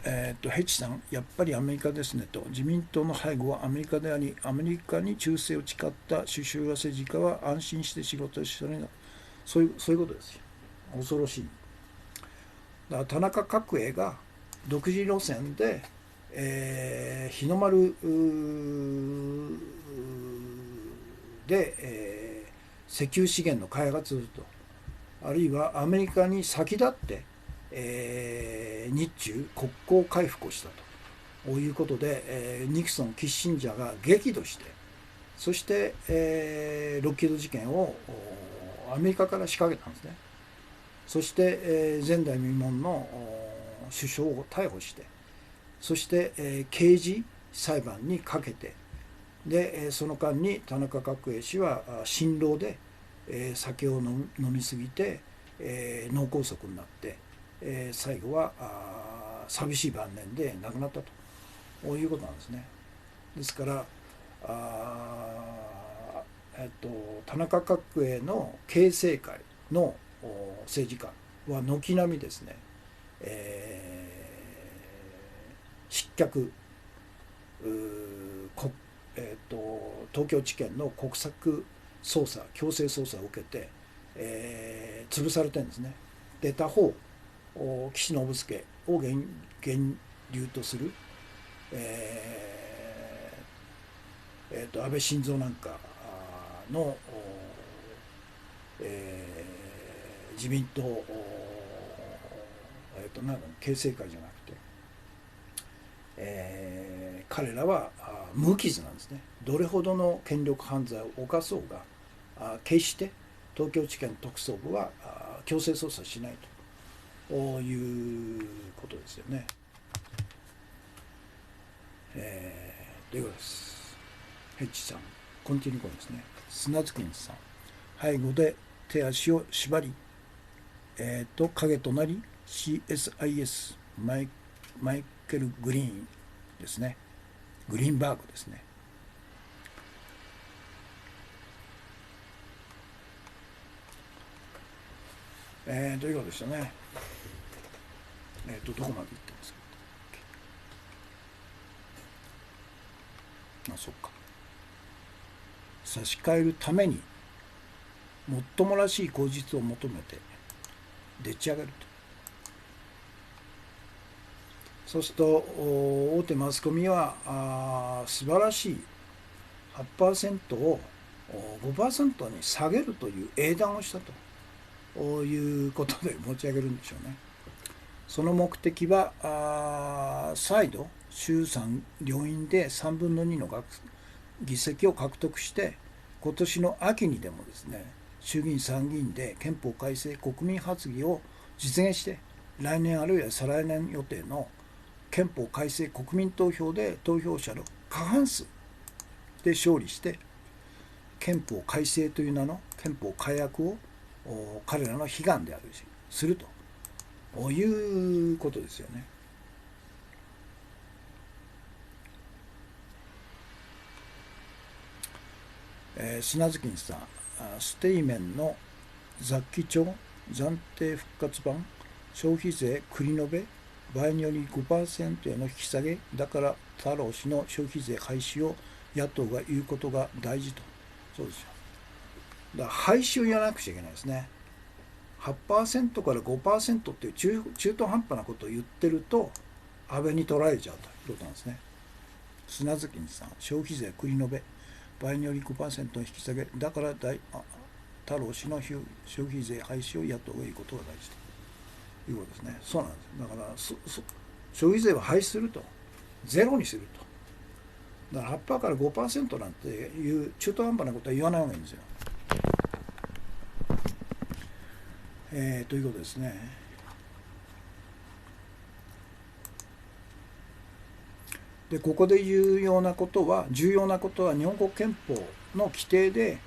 ヘッジさん、やっぱりアメリカですねと、自民党の背後はアメリカであり、アメリカに忠誠を誓った首相や政治家は安心して仕事をしている、そういうことですよ。恐ろしい。だから田中角栄が独自路線で、日の丸で、石油資源の開発をすると、あるいはアメリカに先立って、日中国交回復をしたということで、ニクソン・キッシンジャーが激怒して、そして、ロッキード事件をアメリカから仕掛けたんですね。そして、前代未聞の首相を逮捕して、そして、刑事裁判にかけて、でその間に田中角栄氏は心労で、酒を飲みすぎて、脳梗塞になって、最後は寂しい晩年で亡くなったということなんですね。ですから田中角栄の経政会の政治家は軒並みですね、失脚、東京地検の国策捜査強制捜査を受けて、潰されてるんですね。で他方岸信介を源流とする、安倍晋三なんかの、自民党、経政会じゃなくて、彼らは無傷なんですね。どれほどの権力犯罪を犯そうが決して東京地検特捜部は強制捜査しないということですよね。ということです。ヘッジさん、コンティニューコンですね。砂月さん、背後で手足を縛り、影となり CSIS マイケル・グリーンですね。グリーンバーグですね。ということでしたね。どこまで行ってますか。そっか。差し替えるためにもっともらしい口実を求めてでっち上げると。そうすると大手マスコミは素晴らしい 8% を 5% に下げるという英断をしたということで持ち上げるんでしょうね。その目的は再度衆参両院で3分の2の議席を獲得して、今年の秋にでもですね、衆議院参議院で憲法改正国民発議を実現して、来年あるいは再来年予定の憲法改正国民投票で投票者の過半数で勝利して、憲法改正という名の憲法改悪を彼らの悲願であるしするということですよね。砂月さん、ステイメンの雑記帳暫定復活版消費税繰り延べ場合により 5% への引き下げだから太郎氏の消費税廃止を野党が言うことが大事と。そうですよ。だから廃止を言わなくちゃいけないですね。8% から 5% っていう中途半端なことを言ってると安倍に取られちゃうということなんですね。砂月さん、消費税繰り延べ場合により 5% の引き下げだから太郎氏の消費税廃止を野党が言うことが大事ということですね。そうなんです。だから消費税を廃止すると、ゼロにすると。だから8%から 5% なんていう中途半端なことは言わない方がいいんですよ。ということですね。でここで重要なことは日本国憲法の規定で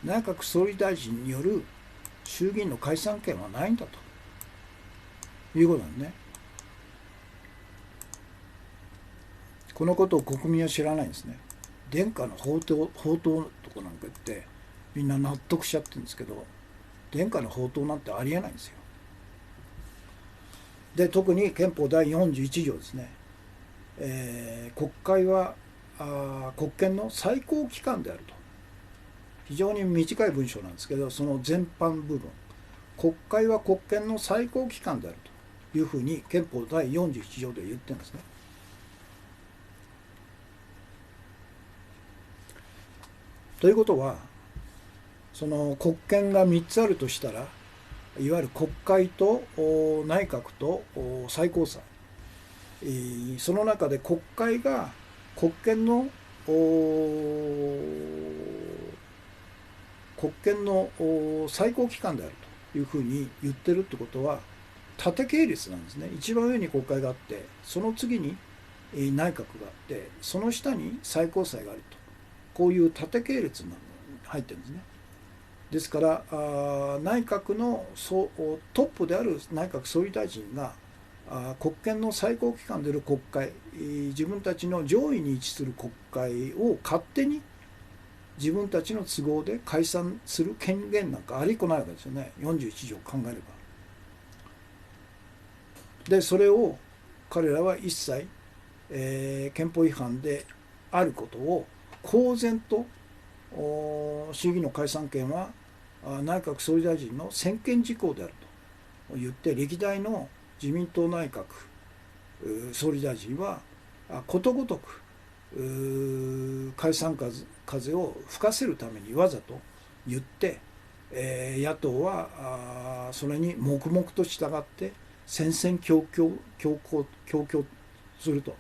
内閣総理大臣による衆議院の解散権はないんだということなんね。このことを国民は知らないんですね。殿下の宝刀とかなんか言ってみんな納得しちゃってるんですけど、殿下の宝刀なんてありえないんですよ。で特に憲法第41条ですね、国会は国権の最高機関であると。非常に短い文章なんですけど、その前半部分、国会は国権の最高機関であるというふうに憲法第41条で言ってるんですね。ということは、その国権が3つあるとしたら、いわゆる国会と内閣と最高裁、その中で国会が国権の最高機関であるというふうに言ってるってことは、縦系列なんですね。一番上に国会があって、その次に内閣があって、その下に最高裁があると、こういう縦系列に入ってるんですね。ですから内閣のトップである内閣総理大臣が国権の最高機関である国会、自分たちの上位に位置する国会を勝手に自分たちの都合で解散する権限なんかありっこないわけですよね、41条考えれば。でそれを彼らは一切、憲法違反であることを公然と、衆議院の解散権は内閣総理大臣の専権事項であると言って、歴代の自民党内閣総理大臣はことごとく解散風を吹かせるためにわざと言って、野党はそれに黙々と従って戦々恐々すると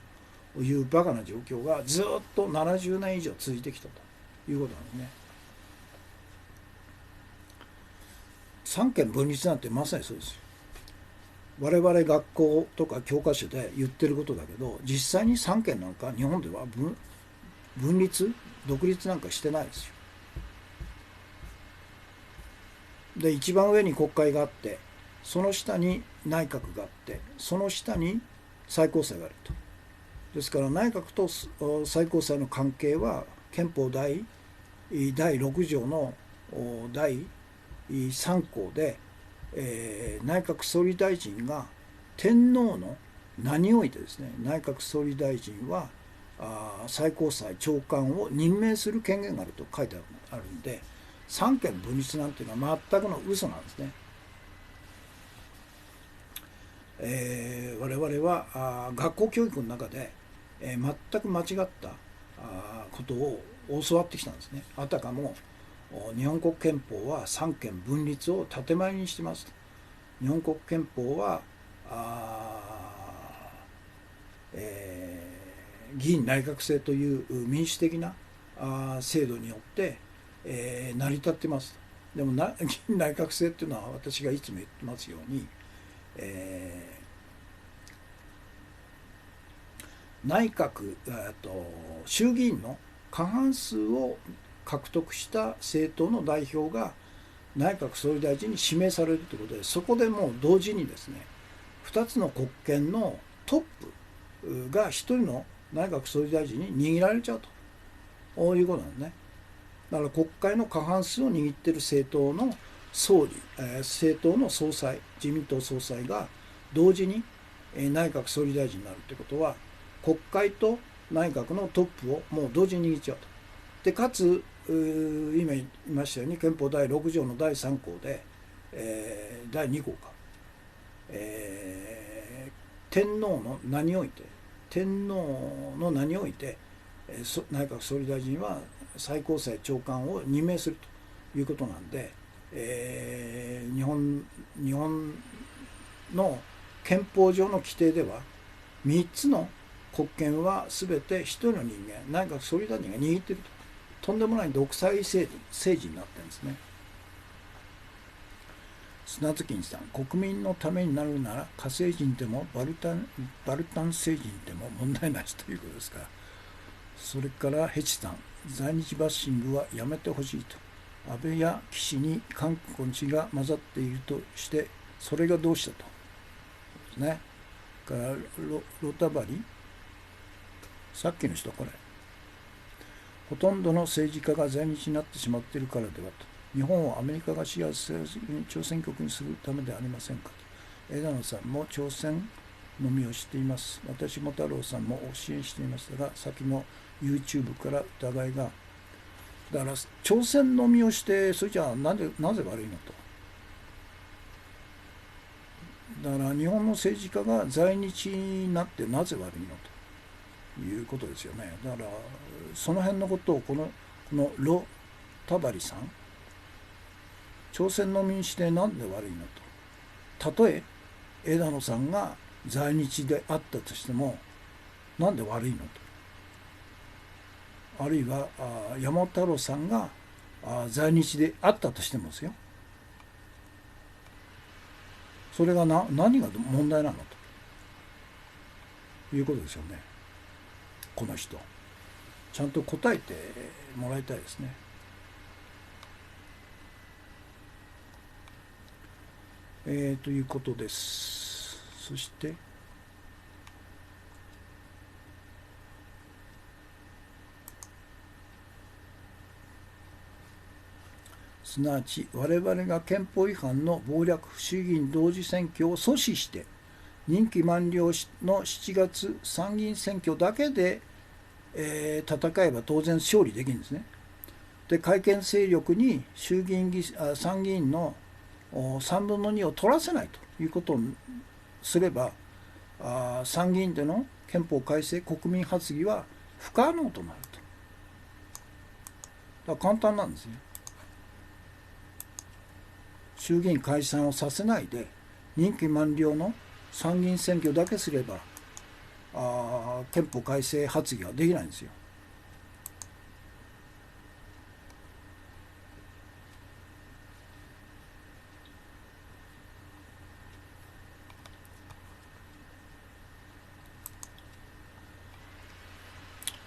いうバカな状況がずっと70年以上続いてきたということなんですね。三権分立なんてまさにそうですよ。我々学校とか教科書で言ってることだけど、実際に三権なんか日本では分立独立なんかしてないですよ。で一番上に国会があって、その下に内閣があって、その下に最高裁があると。ですから内閣と最高裁の関係は憲法第6条の第3項で、内閣総理大臣が天皇の名においてですね、内閣総理大臣は最高裁長官を任命する権限があると書いてあるんで、三権分立なんていうのは全くの嘘なんですね。我々は学校教育の中で、全く間違ったことを教わってきたんですね。あたかも日本国憲法は三権分立を建前にしてますと。日本国憲法は議院内閣制という民主的な制度によって、成り立ってますと。でも議院内閣制っていうのは、私がいつも言ってますように、内閣衆議院の過半数を獲得した政党の代表が内閣総理大臣に指名されるということで、そこでもう同時にですね、2つの国権のトップが1人の内閣総理大臣に握られちゃうということなんですね。だから国会の過半数を握っている政党の総理、政党の総裁、自民党総裁が同時に内閣総理大臣になるということは、国会と内閣のトップをもう同時に握っちゃうと。でかつ今言いましたように、憲法第6条の第3項で、第2項か、天皇の名において内閣総理大臣は最高裁長官を任命するということなんで、日本の憲法上の規定では3つの国権は全て1人の人間、内閣総理大臣が握っているとんでもない独裁政治になってるんですね。砂月さん、国民のためになるなら火星人でもバルタン星人でも問題ないしということですから。それからヘチさん、在日バッシングはやめてほしいと。安倍や岸に韓国人が混ざっているとして、それがどうしたと。ですね。からロタバリ、さっきの人これ。ほとんどの政治家が在日になってしまっているからではと。日本をアメリカが支配する朝鮮国にするためではありませんかと。枝野さんも朝鮮飲みをしています。私も太郎さんも支援していましたが、先の YouTube から疑いが。だから朝鮮飲みをして、それじゃあなぜ悪いのと。だから日本の政治家が在日になってなぜ悪いのということですよね。だからその辺のことをこのロタバリさん、朝鮮の民主でなんで悪いのと。たとえ枝野さんが在日であったとしてもなんで悪いのと。あるいは山本太郎さんが在日であったとしてもですよ。それが何が問題なのということですよね。この人ちゃんと答えてもらいたいですね。ということです。そしてすなわち我々が憲法違反の謀略衆議院同時選挙を阻止して任期満了の7月参議院選挙だけで、戦えば当然勝利できるんですね。で改憲勢力に参議院の3分の2を取らせないということをすれば参議院での憲法改正国民発議は不可能となると。だから簡単なんですよ。衆議院解散をさせないで任期満了の参議院選挙だけすれば憲法改正発議はできないんですよ。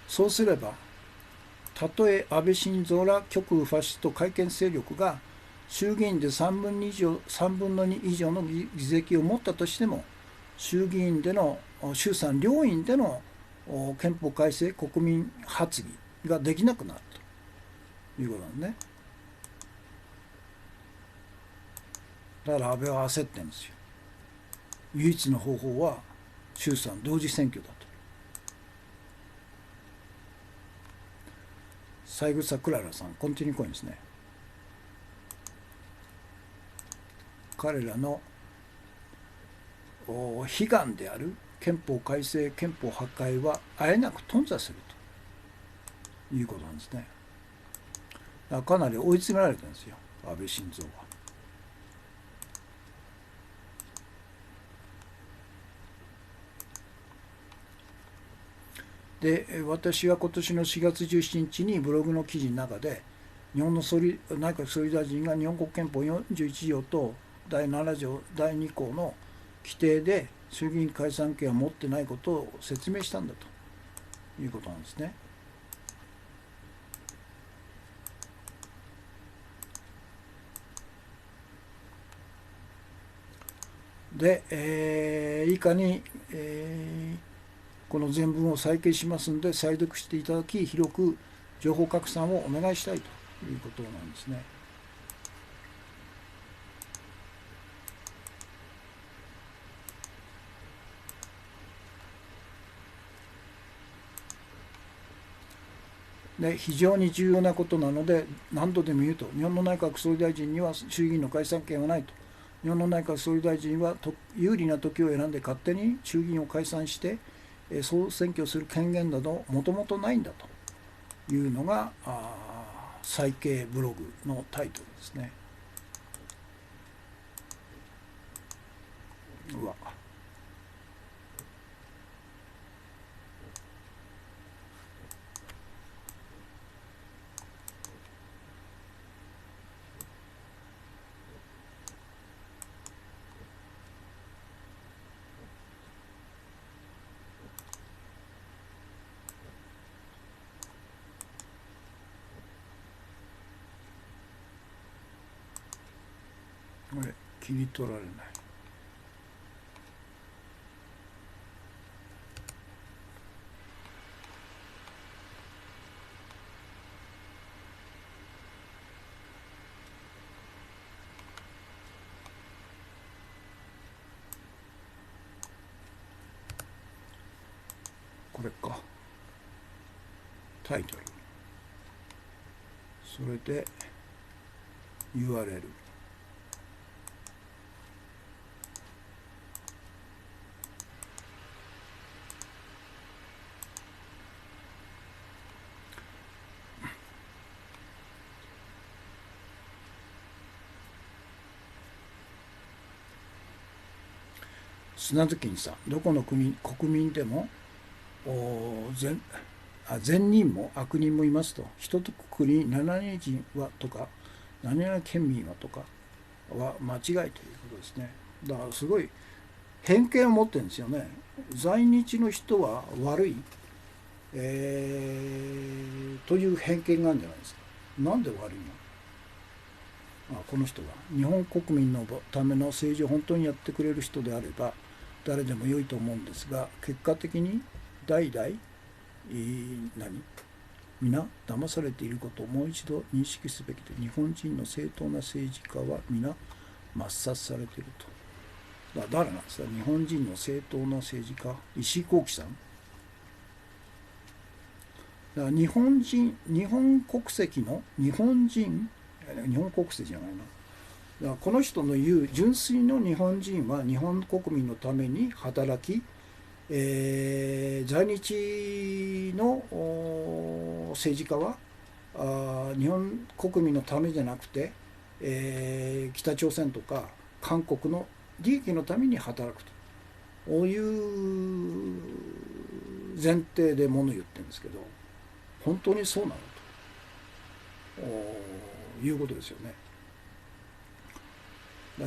そうすればたとえ安倍晋三ら極右ファシスト改憲勢力が衆議院で3分の2以上の議席を持ったとしても衆議院での衆参両院での憲法改正国民発議ができなくなるということなんですね。だから安倍は焦ってるんですよ。唯一の方法は衆参同時選挙だと。三枝クララさん、コンティニューコインですね。彼らの悲願である憲法改正憲法破壊はあえなく頓挫するということなんですね。だからかなり追い詰められてるんですよ、安倍晋三は。で私は今年の4月17日にブログの記事の中で日本の内閣総理大臣が日本国憲法41条と第7条第2項の規定で衆議院解散権を持ってないことを説明したんだということなんですね。で、以下に、この全文を再掲しますので再読していただき広く情報拡散をお願いしたいということなんですね。で非常に重要なことなので何度でも言うと、日本の内閣総理大臣には衆議院の解散権はないと。日本の内閣総理大臣は有利な時を選んで勝手に衆議院を解散して総選挙する権限などもともとないんだというのが再掲ブログのタイトルですね。うわこれ切り取られない。これか、タイトル、それで URL、砂月にさん、どこの国民でも善人も悪人もいますと。一とくくりに7人はとか何々県民はとかは間違いということですね。だからすごい偏見を持ってるんですよね。在日の人は悪い、という偏見があるんじゃないですか。なんで悪いの？この人が日本国民のための政治を本当にやってくれる人であれば誰でも良いと思うんですが、結果的に代々皆騙されていることをもう一度認識すべきで、日本人の正当な政治家は皆抹殺されていると。誰なんですか、日本人の正当な政治家？石井幸喜さん。だから日本国籍の日本国籍じゃないな。だからこの人の言う純粋の日本人は日本国民のために働き、在日の政治家は日本国民のためじゃなくて、北朝鮮とか韓国の利益のために働くという前提で物言ってるんですけど、本当にそうなのということですよね。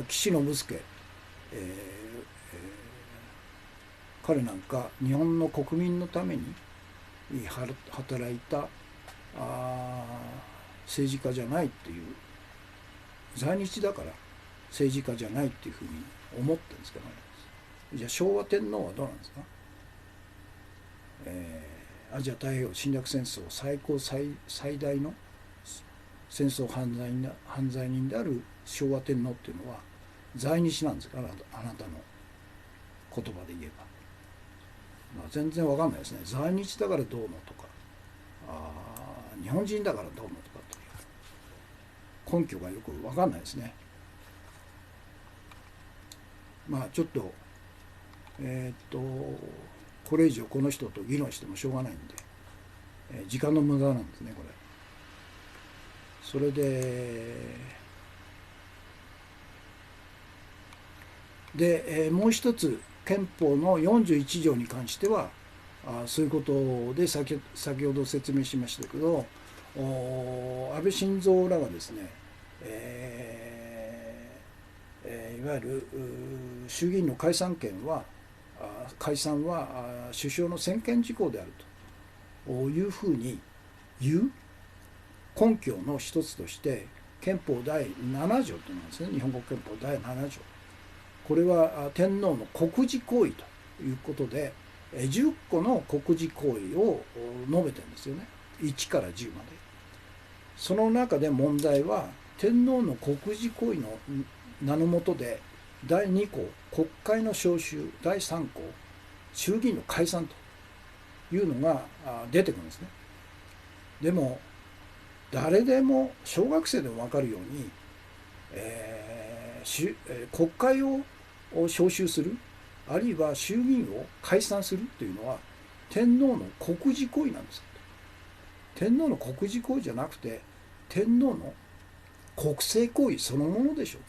岸信介、彼なんか日本の国民のために働いた政治家じゃないっていう、在日だから政治家じゃないっていうふうに思ってるんですけどね。じゃあ昭和天皇はどうなんですか？アジア太平洋侵略戦争最大の戦争犯罪人である昭和天皇っていうのは在日なんですから、あなたの言葉で言えば。全然わかんないですね。在日だからどうのとか、日本人だからどうのとかという根拠がよくわかんないですね。ちょっとこれ以上この人と議論してもしょうがないんで、時間の無駄なんですねこれ。それでもう一つ憲法の41条に関してはそういうことで先ほど説明しましたけど、安倍晋三らがですね、いわゆる衆議院の解散は首相の専権事項であるというふうに言う根拠の一つとして憲法第7条というのなんですね。日本国憲法第7条。これは天皇の国事行為ということで10個の国事行為を述べてるんですよね。1から10まで。その中で問題は天皇の国事行為の名の下で第2項国会の召集、第3項衆議院の解散というのが出てくるんですね。でも誰でも小学生でも分かるように、国会を召集する、あるいは衆議院を解散するというのは天皇の国事行為なんです。天皇の国事行為じゃなくて天皇の国政行為そのものでしょうと。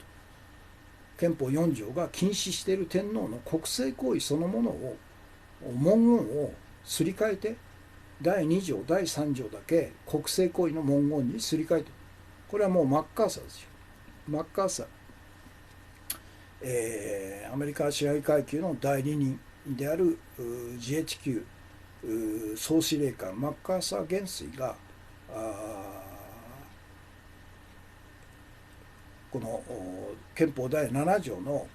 憲法4条が禁止している天皇の国政行為そのものを文言をすり替えて第2条第3条だけ国政行為の文言にすり替えて、これはもうマッカーサーですよ。マッカーサー、アメリカ支配階級の代理人であるGHQ 総司令官マッカーサー元帥がこの憲法第7条の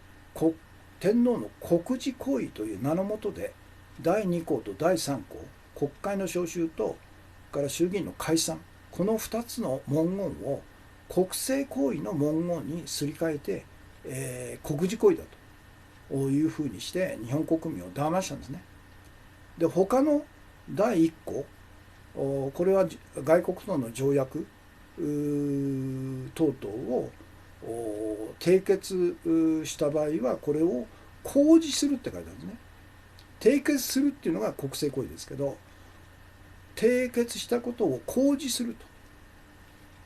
天皇の国事行為という名の下で第2項と第3項、国会の召集とから衆議院の解散、この2つの文言を国政行為の文言にすり替えて、国事行為だというふうにして日本国民を騙したんですね。で、他の第1項、これは外国との条約等々を締結した場合はこれを公示するって書いてあるんですね。締結するっていうのが国政行為ですけど、締結したことを公示する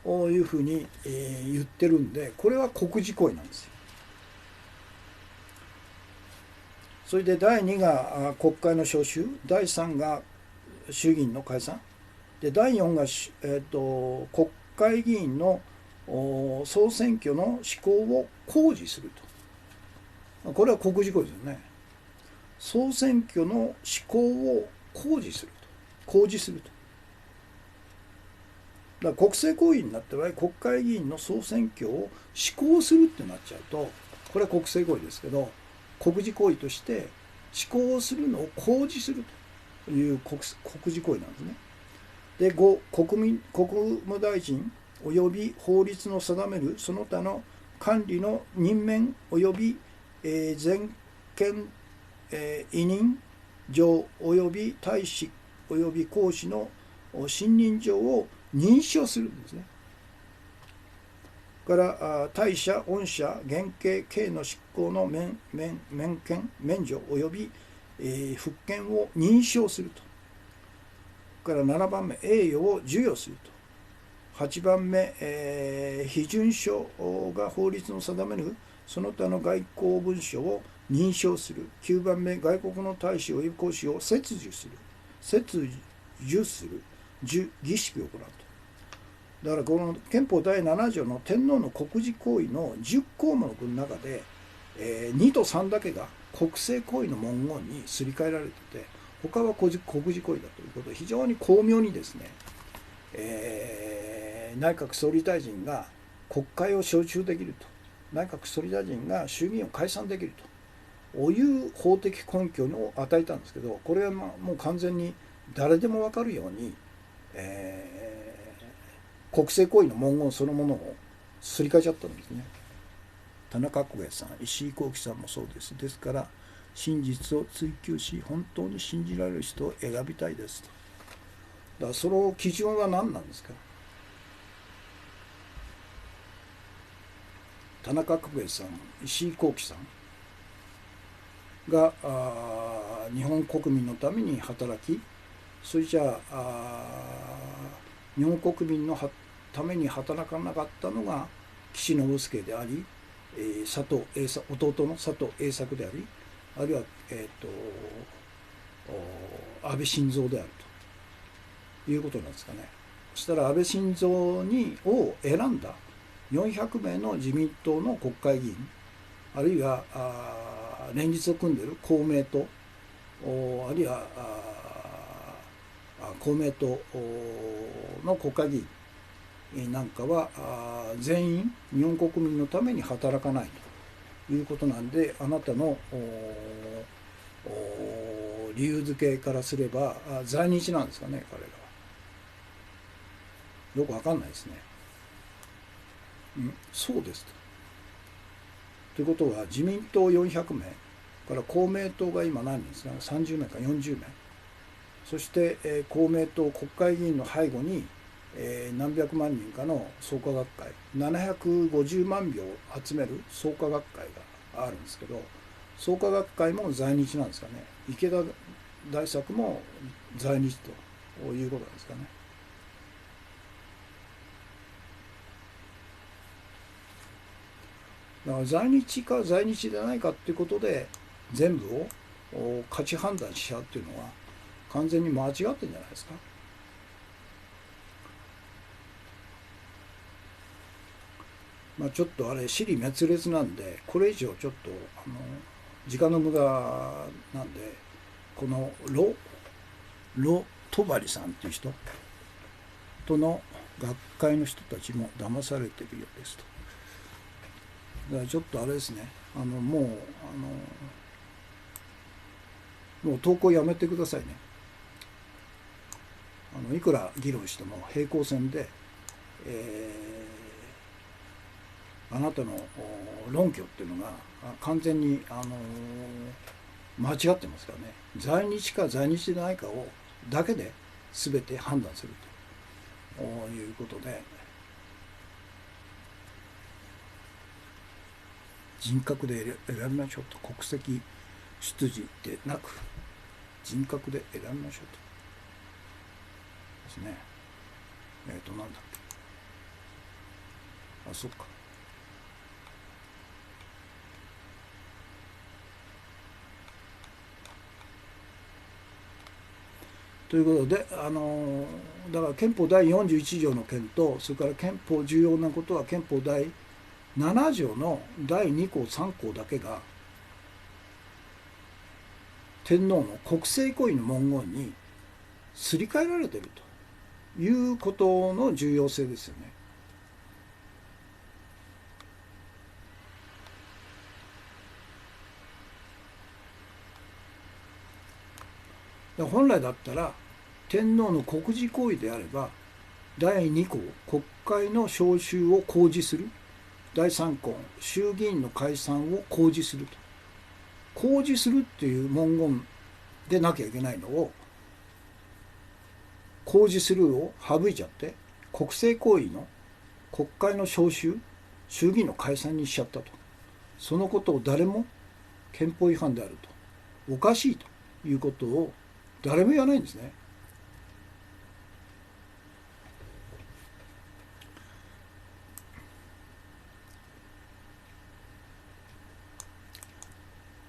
というふうに言ってるんで、これは国事行為なんですよ。それで第2が国会の召集、第3が衆議院の解散で、第4が、国会議員の総選挙の施行を公示すると。これは国事行為ですよね。総選挙の施行を公示すると。公示すると。だから国政行為になった場合、国会議員の総選挙を施行するってなっちゃうと、これは国政行為ですけど、国事行為として施行するのを公示するという国事行為なんですね。で、5、国務大臣及び法律の定めるその他の管理の任免及び全権委任状及び大使及び公使の信任状を認証するんですね。から大社、御社、減刑、刑の執行の免除及び復権を認証すると。から7番目、栄誉を授与すると。8番目、批准書が法律の定めるその他の外交文書を認証する。9番目、外国の大使及び公使を切除する。儀式を行うと。だからこの憲法第7条の天皇の国事行為の10項目の中で、2と3だけが国政行為の文言にすり替えられてて、他は国事行為だということで、非常に巧妙にですね、内閣総理大臣が国会を召集できると、内閣総理大臣が衆議院を解散できるという法的根拠を与えたんですけど、これはもう完全に誰でも分かるように、国政行為の文言そのものをすり替えちゃったんですね。田中角栄さん、石井幸喜さんもそうです。ですから真実を追求し本当に信じられる人を選びたいですと。だからその基準は何なんですか。田中角栄さん、石井幸喜さんが日本国民のために働き、それじゃ日本国民のために働かなかったのが岸信介であり、弟の佐藤栄作であり、あるいは、安倍晋三であるということなんですかね。そしたら安倍晋三を選んだ400名の自民党の国会議員、あるいは連立を組んでいる公明党、あるいは公明党の国会議員なんかは全員日本国民のために働かないということなんで、あなたの理由付けからすれば在日なんですかね、彼らは。よくわかんないですね。そうですと。ということは自民党400名から公明党が今何人ですか、30名か40名、そして、公明党国会議員の背後に、何百万人かの創価学会、750万票を集める創価学会があるんですけど、創価学会も在日なんですかね。池田大作も在日ということなんですかね。だから在日か在日でないかっていうことで全部を価値判断しちゃうっていうのは完全に間違ってるんじゃないですか。ちょっとあれ支離滅裂なんで、これ以上ちょっと時間の無駄なんで、このロトバリさんっていう人との学会の人たちも騙されてるようですと。だからちょっとあれですね、もう投稿やめてくださいね。いくら議論しても平行線で、あなたの論拠っていうのが完全に、間違ってますからね。在日か在日でないかをだけで全て判断するということで、人格で選びましょうと。国籍出自でなく人格で選びましょうとですね。なんだっけ、そっか。ということで、だから憲法第41条の件と、それから憲法重要なことは憲法第7条の第2項3項だけが天皇の国政行為の文言にすり替えられているということの重要性ですよね。本来だったら天皇の国事行為であれば第2項国会の召集を公示する、第3項衆議院の解散を公示すると、公示するっていう文言でなきゃいけないのを、公示するを省いちゃって国政行為の国会の召集、衆議院の解散にしちゃったと。そのことを誰も憲法違反であると、おかしいということを誰も言わないんですね。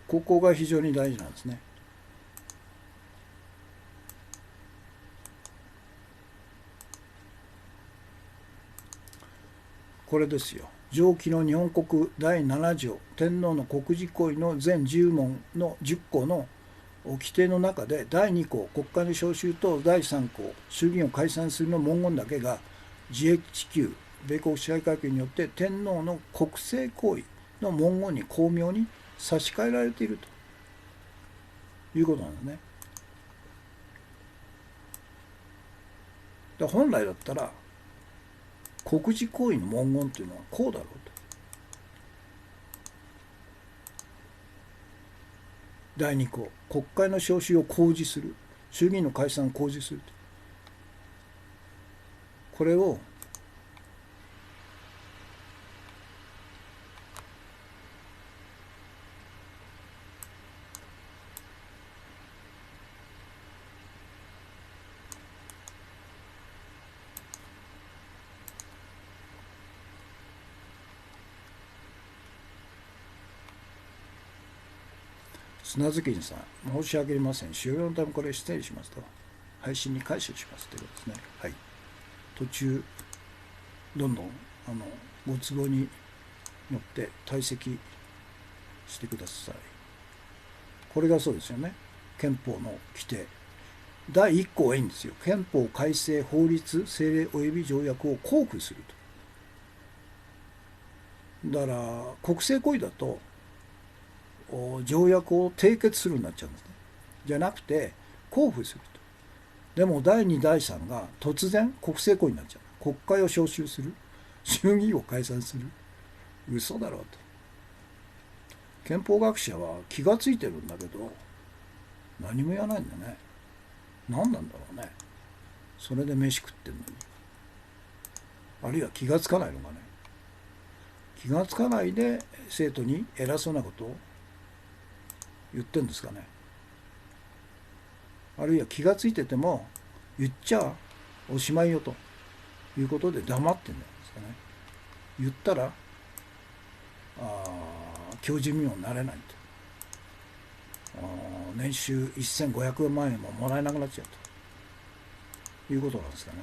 ここが非常に大事なんですね。これですよ。上記の日本国第7条天皇の国事行為の全10問の10項の規定の中で第2項国会の召集と第3項衆議院を解散するの文言だけが GHQ 米国支配階級によって天皇の国政行為の文言に巧妙に差し替えられているということなんですね。本来だったら国事行為の文言というのはこうだろうと。第2項国会の召集を公示する、衆議院の解散を公示すると。これを砂月さん、申し訳ありません。使用のためこれ失礼しますと。配信に解除しますということですね。はい。途中、どんどんご都合によって退席してください。これがそうですよね。憲法の規定。第1項はいいんですよ。憲法改正法律政令及び条約を公布すると。だから国政行為だと条約を締結するになっちゃうんですね。じゃなくて公布すると。でも第2第3が突然国政行為になっちゃう。国会を召集する、衆議院を解散する、嘘だろうと。憲法学者は気がついてるんだけど何も言わないんだね。何なんだろうね。それで飯食ってんのに。あるいは気がつかないのかね。気がつかないで生徒に偉そうなことを言ってんですかね。あるいは気がついてても言っちゃおしまいよということで黙ってんですかね。言ったら教授にもなれないと。年収1500万円ももらえなくなっちゃうということなんですかね。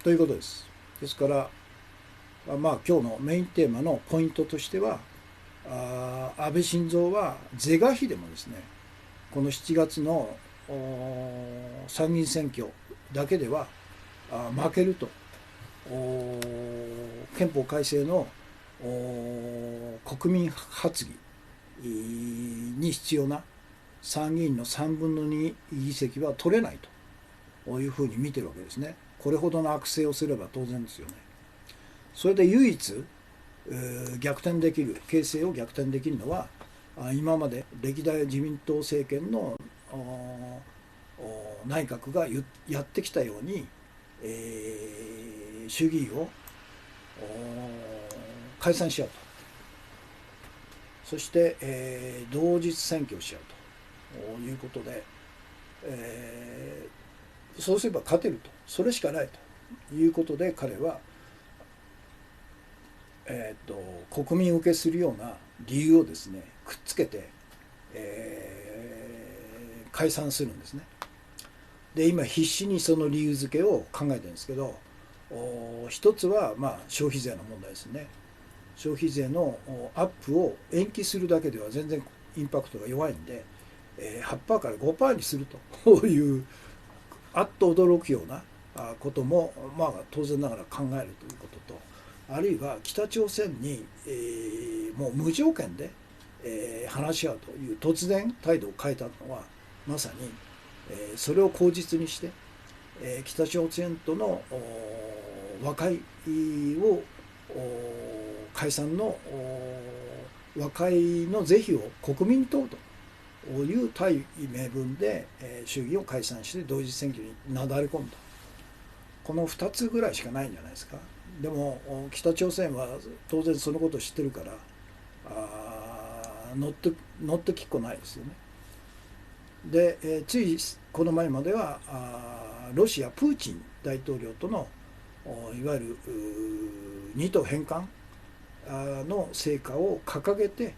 ということです。ですから今日のメインテーマのポイントとしては、安倍晋三は是が非でもですね、この7月の参議院選挙だけでは負けると、憲法改正の国民発議に必要な参議院の3分の2議席は取れないというふうに見てるわけですね。これほどの悪政をすれば当然ですよね。それで唯一逆転できる、形勢を逆転できるのは、今まで歴代自民党政権の内閣がやってきたように、衆議院を解散しようと、そして、同日選挙をしようということで、そうすれば勝てると、それしかないということで、彼は、国民受けするような理由をですねくっつけて、解散するんですね。で今必死にその理由付けを考えてるんですけど、一つは消費税の問題ですね。消費税のアップを延期するだけでは全然インパクトが弱いんで、8%から 5% にするというあっと驚くようなことも当然ながら考えるということと、あるいは北朝鮮に、もう無条件で、話し合うという突然態度を変えたのはまさに、それを口実にして、北朝鮮との和解を解散の和解の是非を国民に問うという大名分で衆議院を解散して同時選挙になだれ込んだ、この2つぐらいしかないんじゃないですか。でも北朝鮮は当然そのことを知ってるから乗ってきっこないですよね。で、ついこの前まではロシアプーチン大統領とのいわゆる二島返還の成果を掲げて、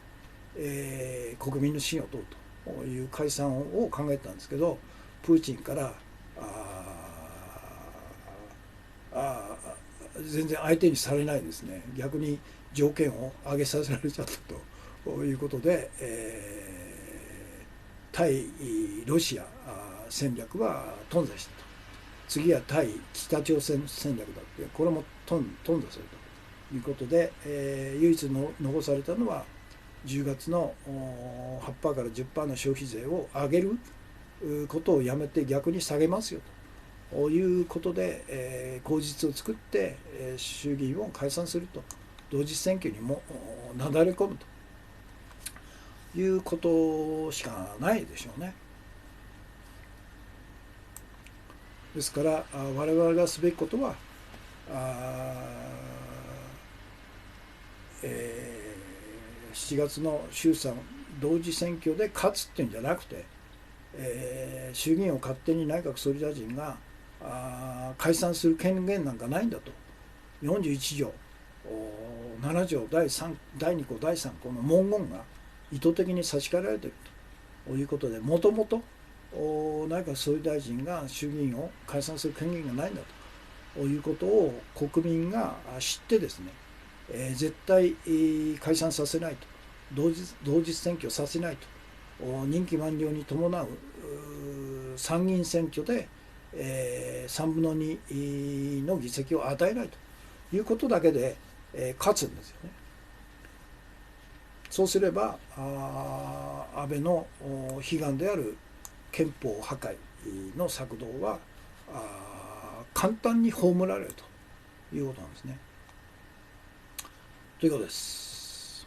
国民の信を問うという解散を考えたんですけど、プーチンから全然相手にされないですね。逆に条件を上げさせられちゃったということで、対ロシア戦略は頓挫したと。次は対北朝鮮戦略だって、これも頓挫するということで、唯一の残されたのは10月の8%から 10% の消費税を上げることをやめて逆に下げますよということで、口実を作って衆議院を解散すると、同日選挙にもなだれ込むということしかないでしょうね。ですから我々がすべきことは7月の衆参同時選挙で勝つっていうんじゃなくて、衆議院を勝手に内閣総理大臣が解散する権限なんかないんだと、41条7条第2項第3項の文言が意図的に差し替えられているということで、もともと内閣総理大臣が衆議院を解散する権限がないんだということを国民が知ってですね、絶対解散させないと、同日選挙させないと、任期満了に伴う参議院選挙で3分の2の議席を与えないということだけで勝つんですよね。そうすれば安倍の悲願である憲法破壊の策動は簡単に葬られるということなんですね。ということです。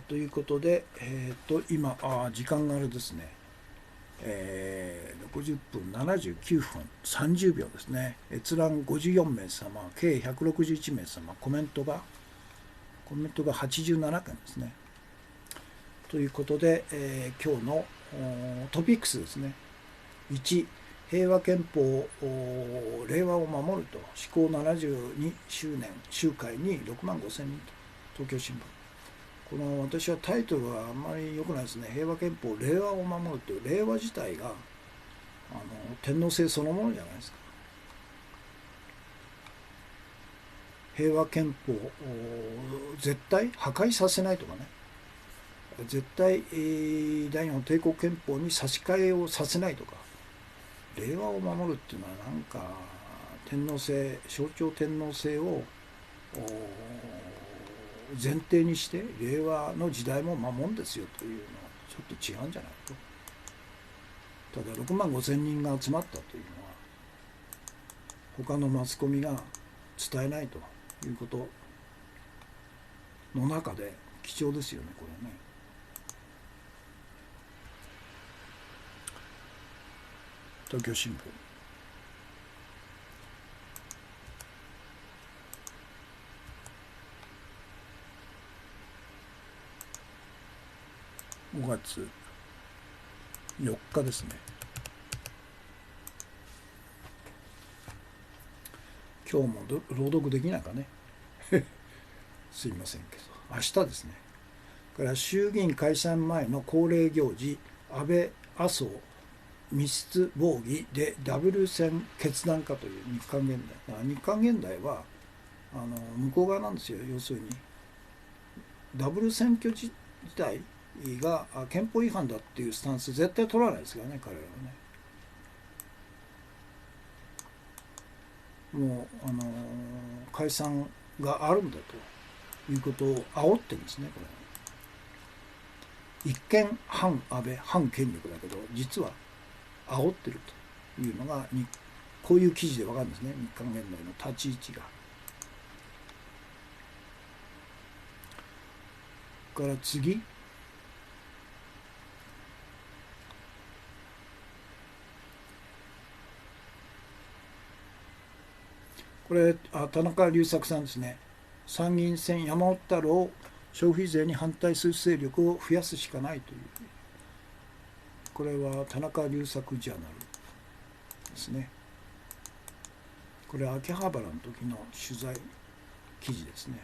ということで、今時間があれですね、60分79分30秒ですね。閲覧54名様、計161名様、コメントが87件ですね。ということで、今日のトピックスですね。1、平和憲法令和を守ると施行72周年集会に6万5千人と、東京新聞。この私はタイトルはあんまり良くないですね。平和憲法令和を守るという、令和自体が天皇制そのものじゃないですか。平和憲法を絶対破壊させないとかね、絶対、第日本帝国憲法に差し替えをさせないとか、令和を守るっていうのはなんか天皇制、象徴天皇制を前提にして令和の時代も守るんですよというのはちょっと違うんじゃないと。ただ6万5千人が集まったというのは他のマスコミが伝えないということの中で貴重ですよね、これね。東京新聞。5月4日ですね。今日も朗読できないかね。すいませんけど、明日ですね。から衆議院解散前の恒例行事、安倍麻生密室合議でダブル選決断かという日韓現代。日韓現代は向こう側なんですよ。要するにダブル選挙自体が憲法違反だっていうスタンス絶対取らないですからね、彼らはね。もう解散があるんだということを煽ってるんですね、これ。一見反安倍反権力だけど実は煽ってるというのがこういう記事で分かるんですね、日韓現代の立ち位置が。から次、これ田中隆作さんですね。参議院選山本太郎消費税に反対する勢力を増やすしかないという、これは田中隆作ジャーナルですね。これは秋葉原の時の取材記事ですね。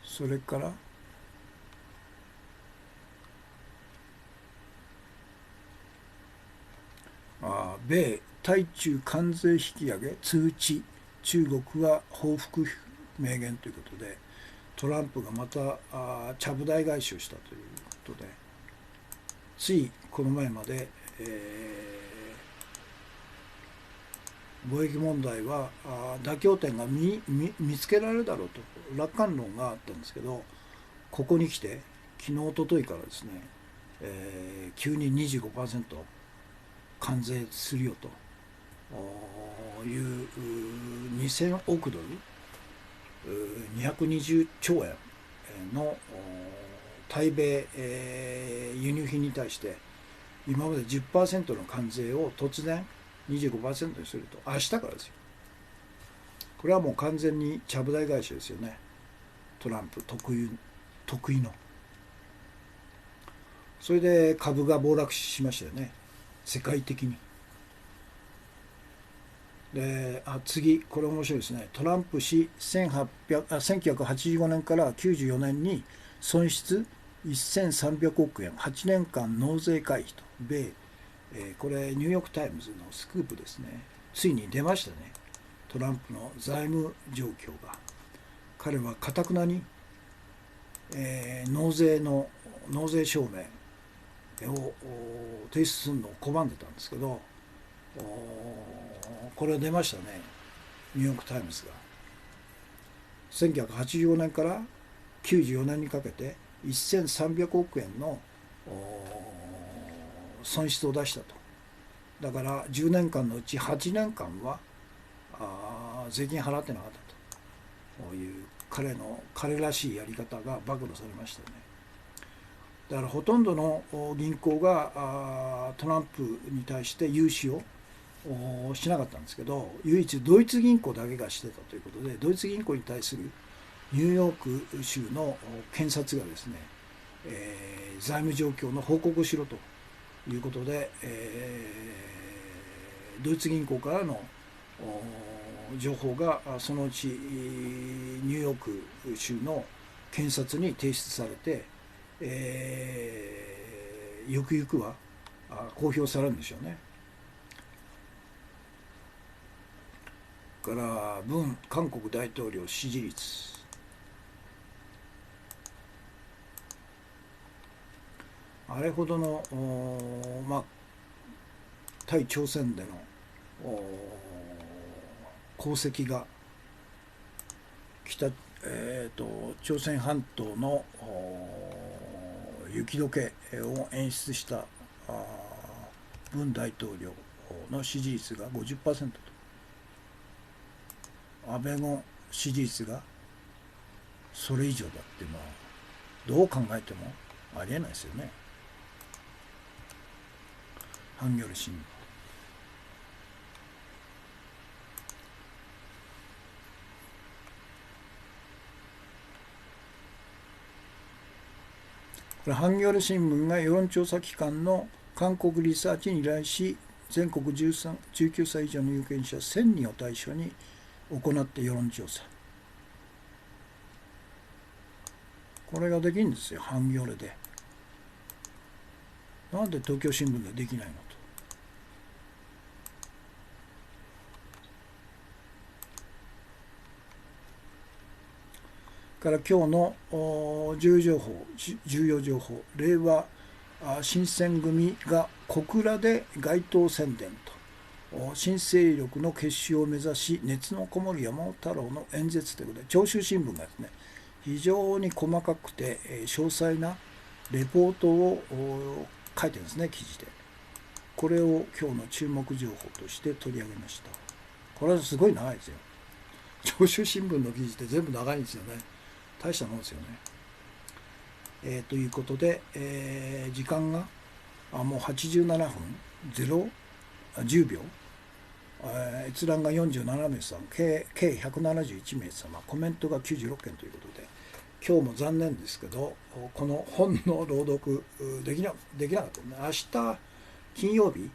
それから米対中関税引き上げ通知、中国が報復明言ということで、トランプがまたちゃぶ台返しをしたということで、ついこの前まで、貿易問題は妥協点が見つけられるだろうと楽観論があったんですけど、ここに来て昨日おとといからですね、急に 25% 関税するよという2000億ドル220兆円の対米輸入品に対して今まで 10% の関税を突然 25% にすると、明日からですよ。これはもう完全にちゃぶ台返しですよね、トランプ得意の。それで株が暴落しましたよね、世界的に。で次、これ面白いですね。トランプ氏1985年から94年に損失1300億円、8年間納税回避と、これニューヨークタイムズのスクープですね。ついに出ましたね、トランプの財務状況が。彼はかたくなに、納税証明を提出するのを拒んでたんですけど、これは出ましたね、ニューヨークタイムズが。1985年から94年にかけて1300億円の損失を出したと。だから10年間のうち8年間は税金払ってなかったという彼らしいやり方が暴露されましたね。だからほとんどの銀行がトランプに対して融資をしなかったんですけど、唯一ドイツ銀行だけがしてたということで、ドイツ銀行に対するニューヨーク州の検察がですね、財務状況の報告をしろということで、ドイツ銀行からの情報がそのうちニューヨーク州の検察に提出されて、ゆくゆくは公表されるんでしょうね。から韓国大統領支持率、あれほどの対朝鮮での功績が朝鮮半島の雪解けを演出した文大統領の支持率が 50% と、安倍の支持率がそれ以上だっていうのはどう考えてもありえないですよね。ハンギョレ新聞、これハンギョレ新聞が世論調査機関の韓国リサーチに依頼し、全国19歳以上の有権者1000人を対象に行って世論調査、これができるんですよ、ハンギョレで。なんで東京新聞でできないのと。から今日の重要情報、令和新選組が小倉で街頭宣伝と、新勢力の結集を目指し熱のこもる山本太郎の演説ということで、長州新聞がですね、非常に細かくて詳細なレポートを書いてるんですね、記事で。これを今日の注目情報として取り上げました。これはすごい長いですよ。長州新聞の記事って全部長いんですよね。大したもんですよね。ということで、時間がもう87分10秒、閲覧が47名さん、計171名様、コメントが96件ということで、今日も残念ですけど、この本の朗読できなかったね。明日金曜日、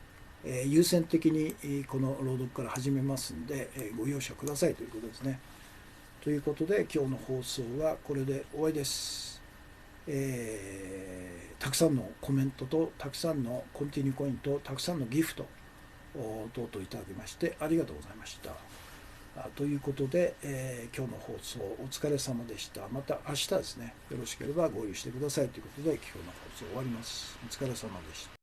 優先的にこの朗読から始めますんで、ご容赦くださいということですね。ということで今日の放送はこれで終わりです。たくさんのコメントとたくさんのコンティニューコインとたくさんのギフト等々いただきましてありがとうございました。ということで、今日の放送お疲れ様でした。また明日ですね、よろしければ合流してくださいということで今日の放送終わります。お疲れ様でした。